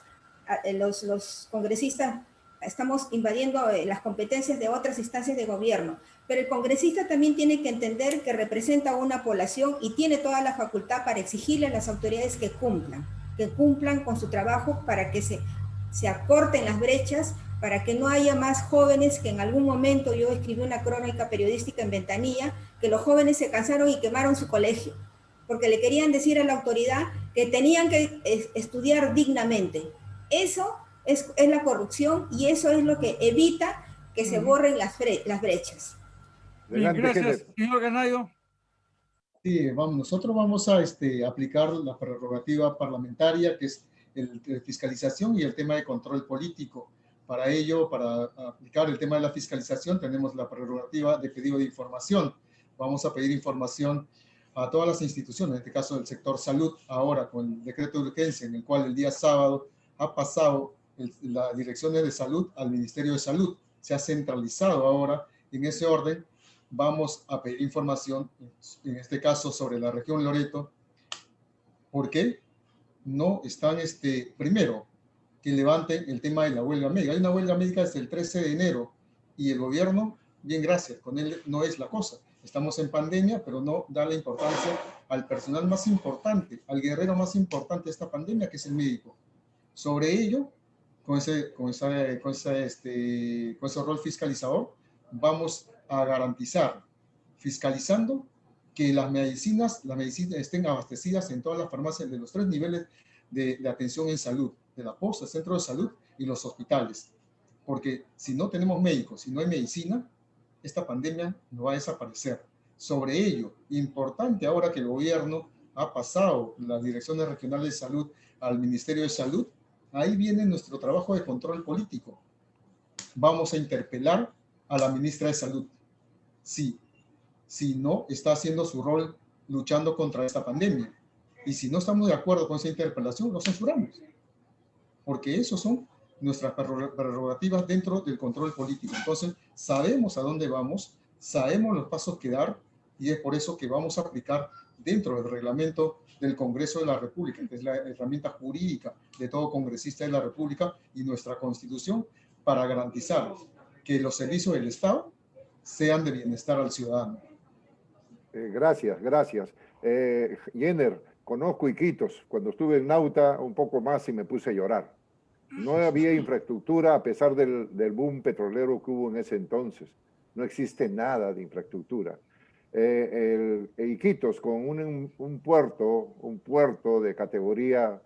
los congresistas estamos invadiendo las competencias de otras instancias de gobierno, pero el congresista también tiene que entender que representa a una población y tiene toda la facultad para exigirle a las autoridades que cumplan con su trabajo para que se acorten las brechas, para que no haya más jóvenes que en algún momento, yo escribí una crónica periodística en Ventanilla, que los jóvenes se cansaron y quemaron su colegio, porque le querían decir a la autoridad que tenían que estudiar dignamente. Eso es la corrupción y eso es lo que evita que se borren las brechas. Bien, Adelante, gracias, Kenneth. señor Ganayo. Sí, nosotros vamos a aplicar la prerrogativa parlamentaria, que es el de fiscalización y el tema de control político. Para ello, para aplicar el tema de la fiscalización, tenemos la prerrogativa de pedido de información. Vamos a pedir información a todas las instituciones, en este caso del sector salud, ahora con el decreto de urgencia, en el cual el día sábado ha pasado las direcciones de salud al Ministerio de Salud. Se ha centralizado ahora en ese orden. Vamos a pedir información, en este caso sobre la región Loreto. ¿Por qué no están, primero, que levanten el tema de la huelga médica? Hay una huelga médica desde el 13 de enero y el gobierno, bien, gracias, con él no es la cosa. Estamos en pandemia, pero no da la importancia al personal más importante, al guerrero más importante de esta pandemia, que es el médico. Sobre ello, con ese rol fiscalizador, vamos a garantizar, fiscalizando, que las medicinas estén abastecidas en todas las farmacias de los 3 niveles de atención en salud, de la posta, centro de salud y los hospitales. Porque si no tenemos médicos, si no hay medicina, esta pandemia no va a desaparecer. Sobre ello, importante ahora que el gobierno ha pasado las direcciones regionales de salud al Ministerio de Salud, ahí viene nuestro trabajo de control político. Vamos a interpelar a la ministra de Salud. Sí, si no está haciendo su rol luchando contra esta pandemia. Y si no estamos de acuerdo con esa interpelación, lo censuramos. Porque esos son nuestras prerrogativas dentro del control político. Entonces, sabemos a dónde vamos, sabemos los pasos que dar, y es por eso que vamos a aplicar dentro del reglamento del Congreso de la República, que es la herramienta jurídica de todo congresista de la República, y nuestra Constitución, para garantizar que los servicios del Estado sean de bienestar al ciudadano. Gracias, gracias. Jenner, conozco Iquitos. Cuando estuve en Nauta, un poco más y me puse a llorar. No había infraestructura a pesar del boom petrolero que hubo en ese entonces. No existe nada de infraestructura. Iquitos, con un puerto de categoría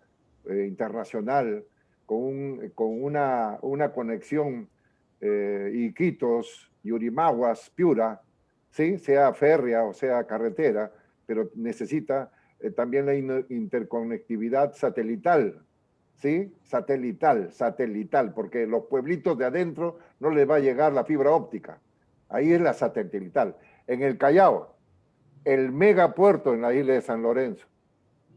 internacional, con una conexión Iquitos, Yurimaguas, Piura, ¿sí? Sea férrea o sea carretera, pero necesita también la interconectividad satelital, ¿sí? Satelital, porque los pueblitos de adentro no les va a llegar la fibra óptica. Ahí es la satelital. En el Callao, el megapuerto en la isla de San Lorenzo,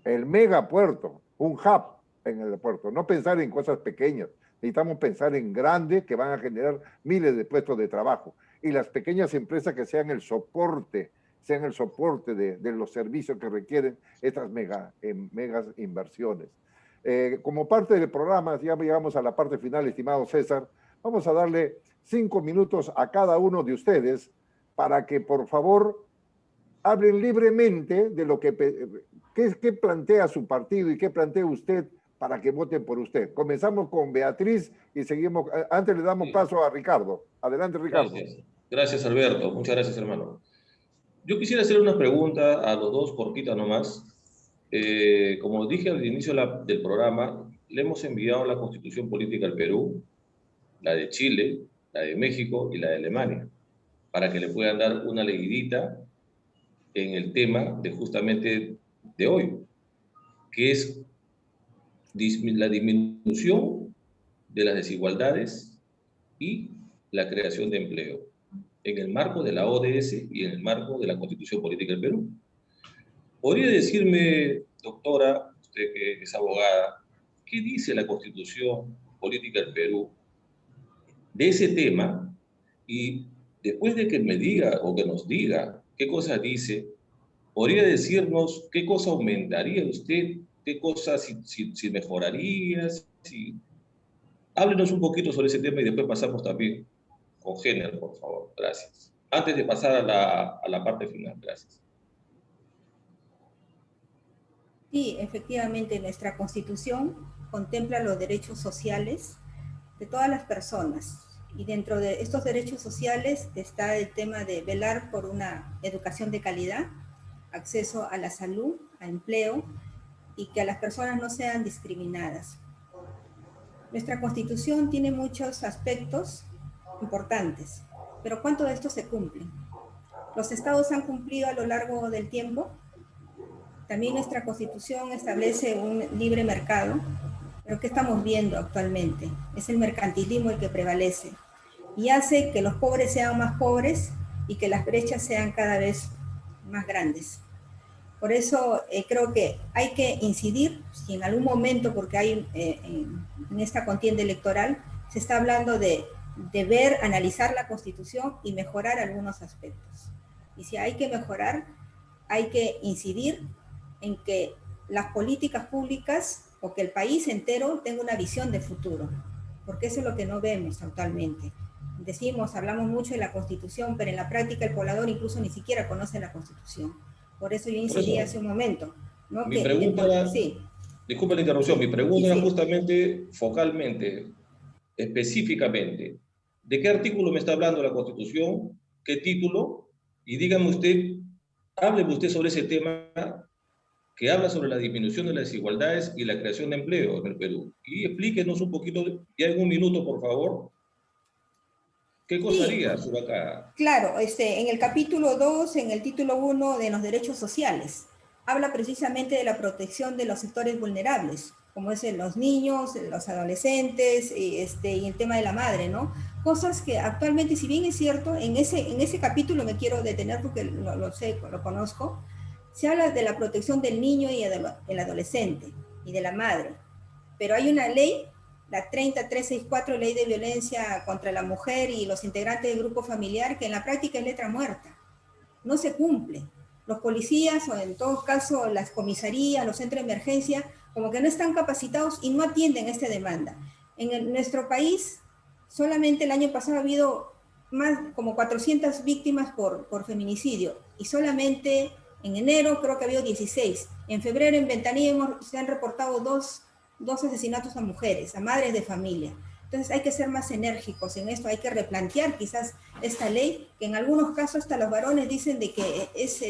el megapuerto, un hub en el puerto. No pensar en cosas pequeñas, necesitamos pensar en grandes que van a generar miles de puestos de trabajo. Y las pequeñas empresas que sean el soporte de los servicios que requieren estas megas inversiones. Como parte del programa, ya llegamos a la parte final, estimado César, vamos a darle 5 minutos a cada uno de ustedes para que, por favor, hablen libremente de lo que plantea su partido y qué plantea usted para que voten por usted. Comenzamos con Beatriz y seguimos. Antes le damos paso a Ricardo. Adelante, Ricardo. Gracias, Alberto. Muchas gracias, hermano. Yo quisiera hacer una pregunta a los dos, cortita nomás. Como dije al inicio del programa, le hemos enviado la Constitución Política al Perú, la de Chile, la de México y la de Alemania, para que le puedan dar una leidita en el tema de justamente de hoy, que es la disminución de las desigualdades y la creación de empleo, en el marco de la ODS y en el marco de la Constitución Política del Perú. ¿Podría decirme, doctora, usted que es abogada, qué dice la Constitución Política del Perú de ese tema? Y después de que me diga o que nos diga qué cosa dice, ¿podría decirnos qué cosa aumentaría usted? ¿Qué cosa si mejoraría? Háblenos un poquito sobre ese tema y después pasamos también con Jenner, por favor. Gracias. Antes de pasar a la parte final. Gracias. Sí, efectivamente, nuestra Constitución contempla los derechos sociales de todas las personas. Y dentro de estos derechos sociales está el tema de velar por una educación de calidad, acceso a la salud, a empleo, y que las personas no sean discriminadas. Nuestra Constitución tiene muchos aspectos importantes, pero ¿cuánto de esto se cumple? ¿Los estados han cumplido a lo largo del tiempo? También nuestra Constitución establece un libre mercado, pero ¿qué estamos viendo actualmente? Es el mercantilismo el que prevalece y hace que los pobres sean más pobres y que las brechas sean cada vez más grandes. Por eso creo que hay que incidir, si en algún momento, porque hay en esta contienda electoral, se está hablando de ver, analizar la Constitución y mejorar algunos aspectos. Y si hay que mejorar, hay que incidir en que las políticas públicas o que el país entero tenga una visión de futuro, porque eso es lo que no vemos actualmente. Decimos, hablamos mucho de la Constitución, pero en la práctica el poblador incluso ni siquiera conoce la Constitución. Por eso yo incidí hace un momento, ¿no? Mi pregunta era, sí. disculpe la interrupción, Sí, mi pregunta era sí. justamente, focalmente, específicamente, ¿de qué artículo me está hablando la Constitución? ¿Qué título? Y dígame usted, hábleme usted sobre ese tema que habla sobre la disminución de las desigualdades y la creación de empleo en el Perú. Y explíquenos un poquito, ya en un minuto, por favor, ¿qué cosa Sí, haría Subacá? claro, en el capítulo 2, en el título 1 de los derechos sociales, habla precisamente de la protección de los sectores vulnerables, como es los niños, los adolescentes y el tema de la madre, ¿no? Cosas que actualmente, si bien es cierto, en ese capítulo me quiero detener porque lo sé, lo conozco, se habla de la protección del niño y del adolescente y de la madre, pero hay una ley, la 30364, Ley de Violencia contra la Mujer y los integrantes del grupo familiar, que en la práctica es letra muerta, no se cumple. Los policías, o en todo caso las comisarías, los centros de emergencia, como que no están capacitados y no atienden esta demanda. Nuestro país, solamente el año pasado ha habido más como 400 víctimas por feminicidio, y solamente en enero creo que ha habido 16. En febrero en Ventanilla se han reportado dos asesinatos a mujeres, a madres de familia. Entonces hay que ser más enérgicos en esto, hay que replantear quizás esta ley, que en algunos casos hasta los varones dicen de que es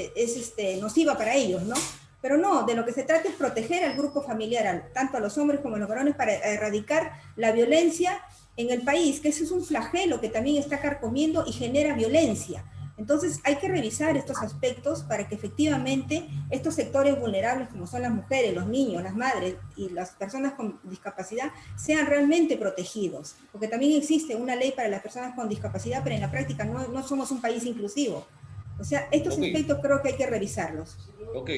nociva para ellos, ¿no? Pero no, de lo que se trata es proteger al grupo familiar, tanto a los hombres como a los varones, para erradicar la violencia en el país, que eso es un flagelo que también está carcomiendo y genera violencia. Entonces hay que revisar estos aspectos para que efectivamente estos sectores vulnerables, como son las mujeres, los niños, las madres y las personas con discapacidad, sean realmente protegidos. Porque también existe una ley para las personas con discapacidad, pero en la práctica no somos un país inclusivo. O sea, estos aspectos creo que hay que revisarlos. Ok,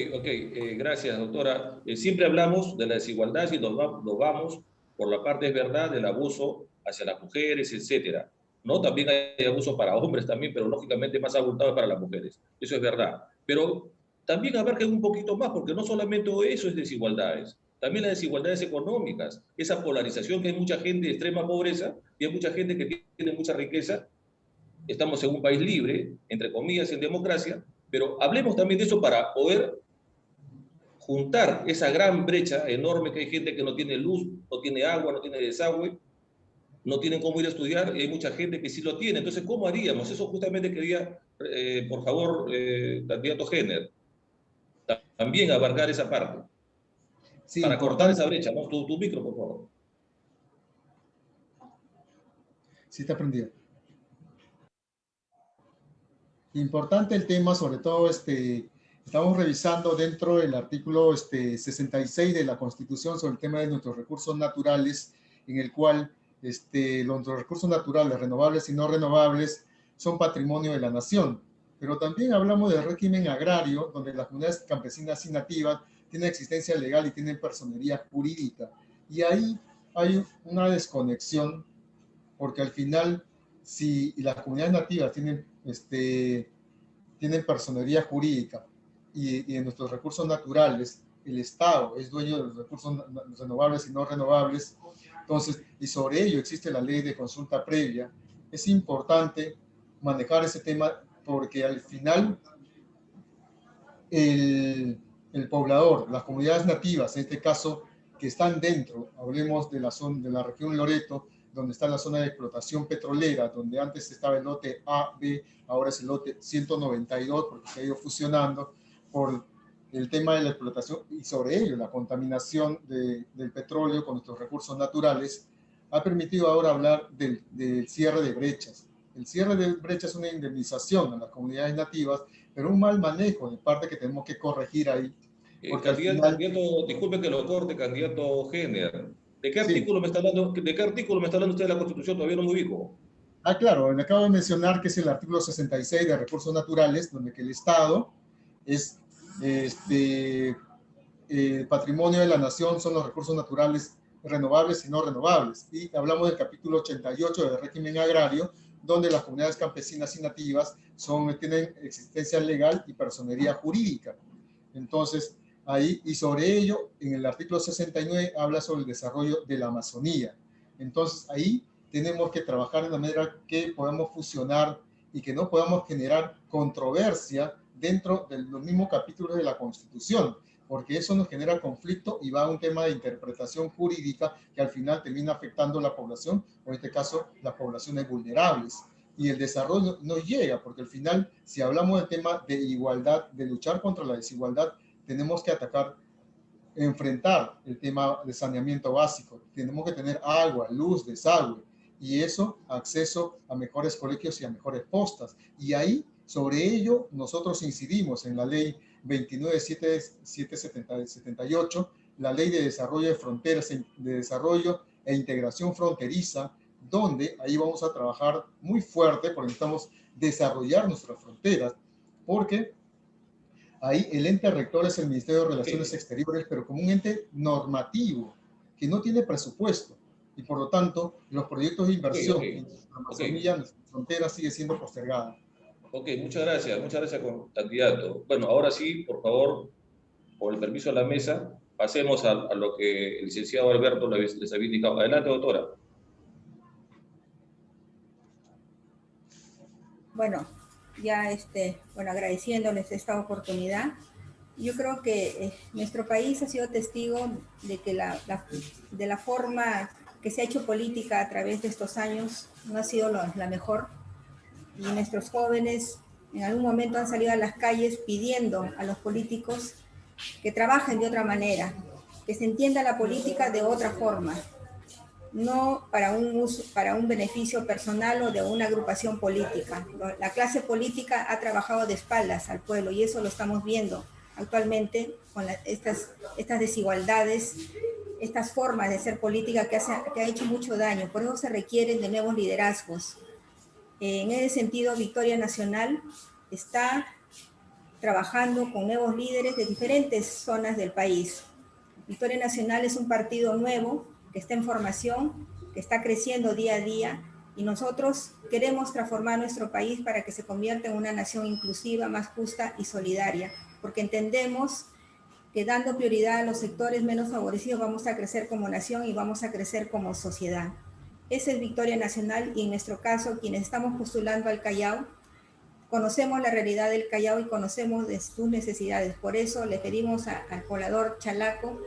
gracias, doctora. Siempre hablamos de la desigualdad y nos vamos por la parte, es verdad, del abuso hacia las mujeres, etcétera. ¿No? También hay abuso para hombres también, pero lógicamente más abultado para las mujeres. Eso es verdad. Pero también abarca un poquito más, porque no solamente eso es desigualdades, también las desigualdades económicas, esa polarización que hay mucha gente de extrema pobreza y hay mucha gente que tiene mucha riqueza. Estamos en un país libre, entre comillas, en democracia, pero hablemos también de eso para poder juntar esa gran brecha enorme que hay gente que no tiene luz, no tiene agua, no tiene desagüe, no tienen cómo ir a estudiar, y hay mucha gente que sí lo tiene. Entonces, ¿cómo haríamos? Eso justamente quería, por favor, candidato Jenner, también abarcar esa parte, Sí, para cortar esa importante. brecha. ¿No? Tu micro, por favor. Sí, está prendido. Importante el tema, sobre todo, estamos revisando dentro del artículo 66 de la Constitución sobre el tema de nuestros recursos naturales, en el cual nuestros recursos naturales, renovables y no renovables, son patrimonio de la nación. Pero también hablamos del régimen agrario, donde las comunidades campesinas y nativas tienen existencia legal y tienen personería jurídica. Y ahí hay una desconexión, porque al final, si las comunidades nativas tienen personería jurídica y en nuestros recursos naturales el Estado es dueño de los recursos renovables y no renovables, entonces, y sobre ello existe la ley de consulta previa, es importante manejar ese tema porque al final el poblador, las comunidades nativas, en este caso, que están dentro, hablemos de la región Loreto, donde está la zona de explotación petrolera, donde antes estaba el lote A, B, ahora es el lote 192, porque se ha ido fusionando por el tema de la explotación y sobre ello la contaminación del petróleo con nuestros recursos naturales. ha permitido ahora hablar del cierre de brechas. El cierre de brechas es una indemnización a las comunidades nativas, pero un mal manejo de parte que tenemos que corregir ahí. Porque al final, Disculpe que lo corte, candidato Jenner. ¿De qué sí. artículo me está hablando? ¿De qué artículo me está hablando usted de la Constitución? Todavía no me ubico. Claro, le acabo de mencionar que es el artículo 66 de recursos naturales, donde que el Estado es el patrimonio de la nación, son los recursos naturales renovables y no renovables. Y hablamos del capítulo 88 del régimen agrario, donde las comunidades campesinas y nativas tienen existencia legal y personería jurídica. Entonces, ahí, y sobre ello, en el artículo 69 habla sobre el desarrollo de la Amazonía. Entonces, ahí tenemos que trabajar de la manera que podamos fusionar y que no podamos generar controversia dentro de los mismos capítulos de la Constitución, porque eso nos genera conflicto y va a un tema de interpretación jurídica que al final termina afectando a la población, o en este caso, las poblaciones vulnerables. Y el desarrollo no llega, porque al final, si hablamos del tema de igualdad, de luchar contra la desigualdad, tenemos que enfrentar el tema de saneamiento básico. Tenemos que tener agua, luz, desagüe, y eso, acceso a mejores colegios y a mejores postas. Y ahí, sobre ello, nosotros incidimos en la ley 29.778, la ley de desarrollo de fronteras, de desarrollo e integración fronteriza, donde ahí vamos a trabajar muy fuerte porque necesitamos desarrollar nuestras fronteras, porque ahí el ente rector es el Ministerio de Relaciones Exteriores, pero como un ente normativo que no tiene presupuesto. Y por lo tanto, los proyectos de inversión en nuestra Amazonía, nuestra frontera, sigue siendo postergada. Ok, muchas gracias, candidato. Bueno, ahora sí, por favor, por el permiso de la mesa, pasemos a lo que el licenciado Alberto les había indicado. Adelante, doctora. Bueno, ya agradeciéndoles esta oportunidad. Yo creo que nuestro país ha sido testigo de que de la forma que se ha hecho política a través de estos años no ha sido la mejor. Y nuestros jóvenes en algún momento han salido a las calles pidiendo a los políticos que trabajen de otra manera, que se entienda la política de otra forma, no para un beneficio personal o de una agrupación política. La clase política ha trabajado de espaldas al pueblo y eso lo estamos viendo actualmente con estas desigualdades, estas formas de ser política que ha hecho mucho daño. Por eso se requieren de nuevos liderazgos. En ese sentido, Victoria Nacional está trabajando con nuevos líderes de diferentes zonas del país. Victoria Nacional es un partido nuevo que está en formación, que está creciendo día a día, y nosotros queremos transformar nuestro país para que se convierta en una nación inclusiva, más justa y solidaria, porque entendemos que dando prioridad a los sectores menos favorecidos vamos a crecer como nación y vamos a crecer como sociedad. Esa es Victoria Nacional, y en nuestro caso, quienes estamos postulando al Callao, conocemos la realidad del Callao y conocemos de sus necesidades. Por eso le pedimos al poblador chalaco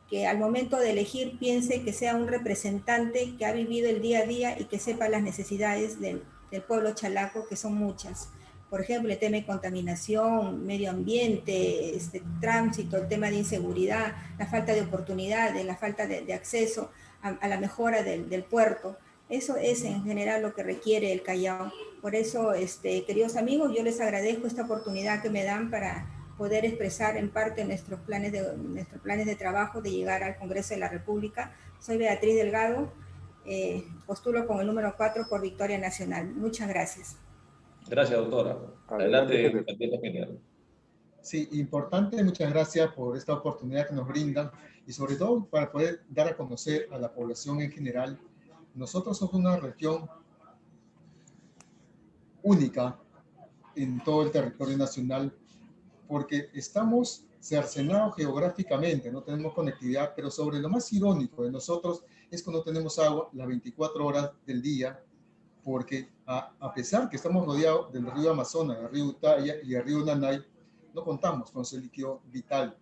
que al momento de elegir piense que sea un representante que ha vivido el día a día y que sepa las necesidades del pueblo chalaco, que son muchas. Por ejemplo, el tema de contaminación, medio ambiente, tránsito, el tema de inseguridad, la falta de oportunidades, la falta de acceso a la mejora del puerto. Eso es en general lo que requiere el Callao. Por eso, queridos amigos, yo les agradezco esta oportunidad que me dan para poder expresar en parte nuestros planes de trabajo de llegar al Congreso de la República. Soy Beatriz Delgado, postulo con el número 4 por Victoria Nacional. Muchas gracias. Gracias, doctora. Adelante, candidato general. Sí, importante, muchas gracias por esta oportunidad que nos brindan y sobre todo para poder dar a conocer a la población en general. Nosotros somos una región única en todo el territorio nacional porque estamos cercenados geográficamente, no tenemos conectividad, pero sobre lo más irónico de nosotros es que no tenemos agua las 24 horas del día, porque a pesar que estamos rodeados del río Amazonas, del río Utaya y del río Nanay, no contamos con ese líquido vital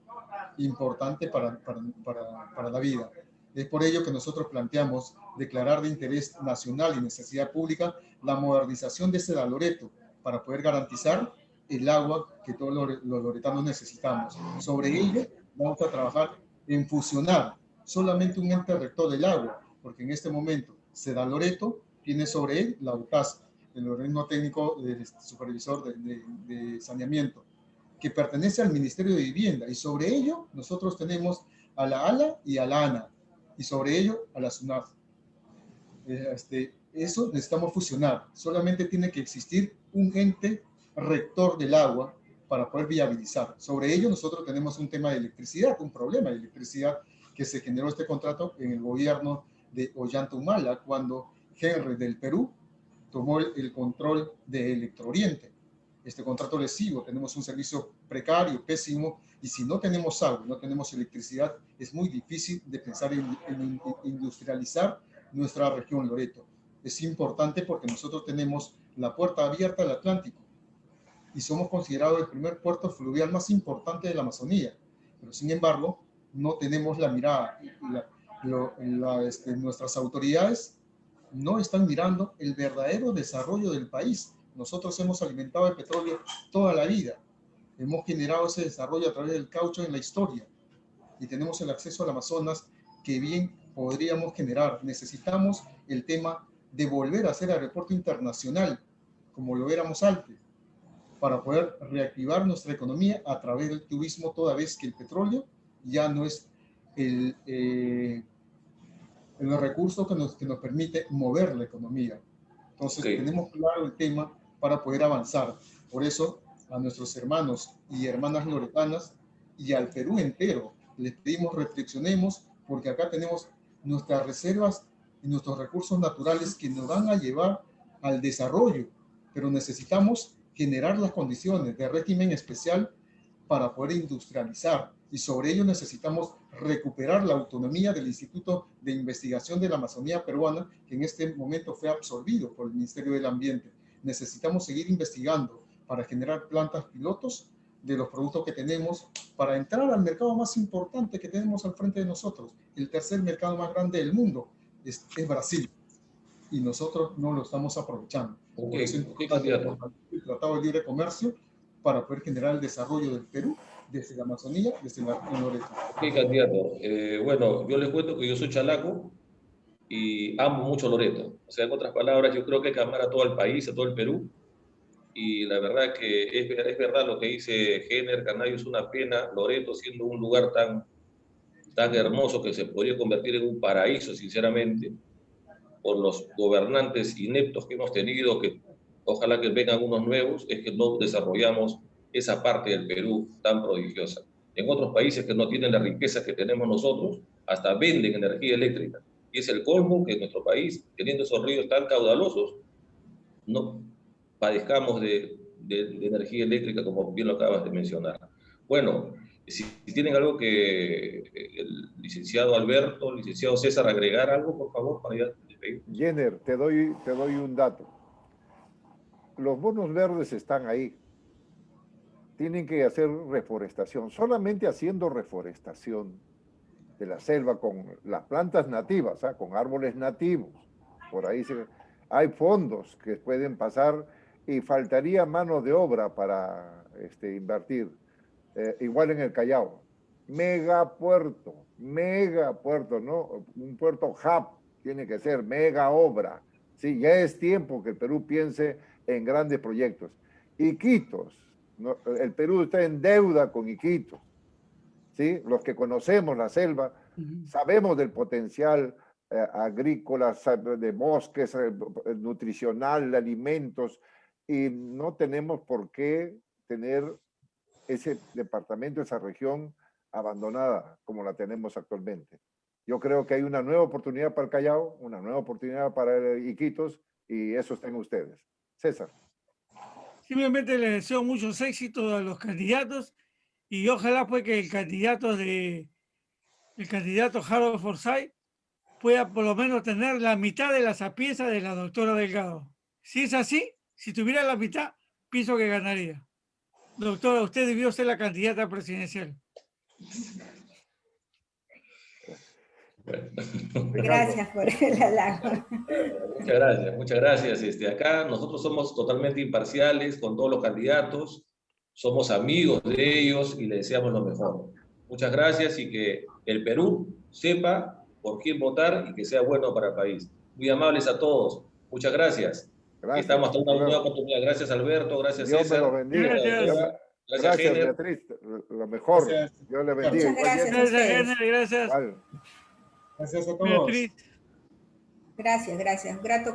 importante para la vida. Es por ello que nosotros planteamos declarar de interés nacional y necesidad pública la modernización de Cedar Loreto para poder garantizar el agua que todos los loretanos necesitamos. Sobre ello vamos a trabajar en fusionar solamente un ente rector del agua, porque en este momento Cedal Loreto tiene sobre él la UTAS, el organismo técnico supervisor de saneamiento, que pertenece al Ministerio de Vivienda, y sobre ello nosotros tenemos a la ALA y a la ANA, y sobre ello a la SUNAF. Eso necesitamos fusionar. Solamente tiene que existir un ente rector del agua para poder viabilizar. Sobre ello nosotros tenemos un tema de electricidad, un problema de electricidad que se generó este contrato en el gobierno de Ollanta Humala, cuando Henry del Perú tomó el control de Electrooriente. Este contrato lesivo, tenemos un servicio precario, pésimo, y si no tenemos agua, no tenemos electricidad, es muy difícil de pensar en industrializar nuestra región Loreto. Es importante porque nosotros tenemos la puerta abierta al Atlántico y somos considerados el primer puerto fluvial más importante de la Amazonía, pero sin embargo no tenemos la mirada. Nuestras autoridades no están mirando el verdadero desarrollo del país. Nosotros hemos alimentado el petróleo toda la vida, hemos generado ese desarrollo a través del caucho en la historia y tenemos el acceso al Amazonas que bien podríamos generar. Necesitamos el tema de volver a ser aeropuerto internacional como lo éramos antes, para poder reactivar nuestra economía a través del turismo, toda vez que el petróleo ya no es el recurso que nos permite mover la economía. Entonces tenemos claro el tema para poder avanzar. Por eso a nuestros hermanos y hermanas loretanas y al Perú entero les pedimos reflexionemos, porque acá tenemos nuestras reservas y nuestros recursos naturales que nos van a llevar al desarrollo, pero necesitamos generar las condiciones de régimen especial para poder industrializar, y sobre ello necesitamos recuperar la autonomía del Instituto de Investigación de la Amazonía Peruana, que en este momento fue absorbido por el Ministerio del Ambiente. Necesitamos seguir investigando para generar plantas pilotos de los productos que tenemos, para entrar al mercado más importante que tenemos al frente de nosotros. El tercer mercado más grande del mundo es Brasil, y nosotros no lo estamos aprovechando. Por eso el Tratado de Libre Comercio, para poder generar el desarrollo del Perú desde la Amazonía, desde la Loreto. Ok, candidato. Bueno, yo les cuento que yo soy chalaco y amo mucho Loreto. O sea, en otras palabras, yo creo que hay que amar a todo el país, a todo el Perú. Y la verdad que es verdad lo que dice Jenner Canayo, es una pena Loreto siendo un lugar tan hermoso que se podría convertir en un paraíso, sinceramente, por los gobernantes ineptos que hemos tenido, que ojalá que vengan unos nuevos, es que no desarrollamos esa parte del Perú tan prodigiosa. En otros países que no tienen la riqueza que tenemos nosotros, hasta venden energía eléctrica. Y es el colmo que en nuestro país, teniendo esos ríos tan caudalosos, no padezcamos de energía eléctrica, como bien lo acabas de mencionar. Bueno, si tienen algo que el licenciado Alberto, el licenciado César, agregar algo, por favor, para ya despedir. Jenner, te doy un dato. Los bonos verdes están ahí. Tienen que hacer reforestación. Solamente haciendo reforestación de la selva con las plantas nativas, con árboles nativos. Por ahí hay fondos que pueden pasar y faltaría mano de obra para invertir. Igual en el Callao. Megapuerto, ¿no? Un puerto hub tiene que ser mega obra. Sí, ya es tiempo que el Perú piense en grandes proyectos. Iquitos, ¿no? El Perú está en deuda con Iquitos. ¿Sí? Los que conocemos la selva, sabemos del potencial agrícola, de bosques, nutricional, de alimentos, y no tenemos por qué tener ese departamento, esa región abandonada como la tenemos actualmente. Yo creo que hay una nueva oportunidad para el Callao, una nueva oportunidad para Iquitos, y eso está en ustedes. César. Simplemente les deseo muchos éxitos a los candidatos y ojalá pues que el candidato Harold Forsyth pueda por lo menos tener la mitad de la sapienza de la doctora Delgado. Si es así, si tuviera la mitad, pienso que ganaría. Doctora, usted debió ser la candidata presidencial. Gracias por el halago. Muchas gracias. Acá nosotros somos totalmente imparciales con todos los candidatos, somos amigos de ellos y les deseamos lo mejor. Muchas gracias y que el Perú sepa por quién votar y que sea bueno para el país. Muy amables a todos. Muchas gracias. Gracias. Estamos hasta una Hasta nueva luego. oportunidad. Gracias, Alberto. Gracias, Dios me César. los bendiga. Gracias. Gracias, Gracias, Heiner. Beatriz. Lo mejor. Gracias. Dios le Muchas bendiga. Muchas gracias a Gracias, ustedes. Heiner, gracias, Igual. Gracias a todos. Beatriz. Gracias, gracias. Grato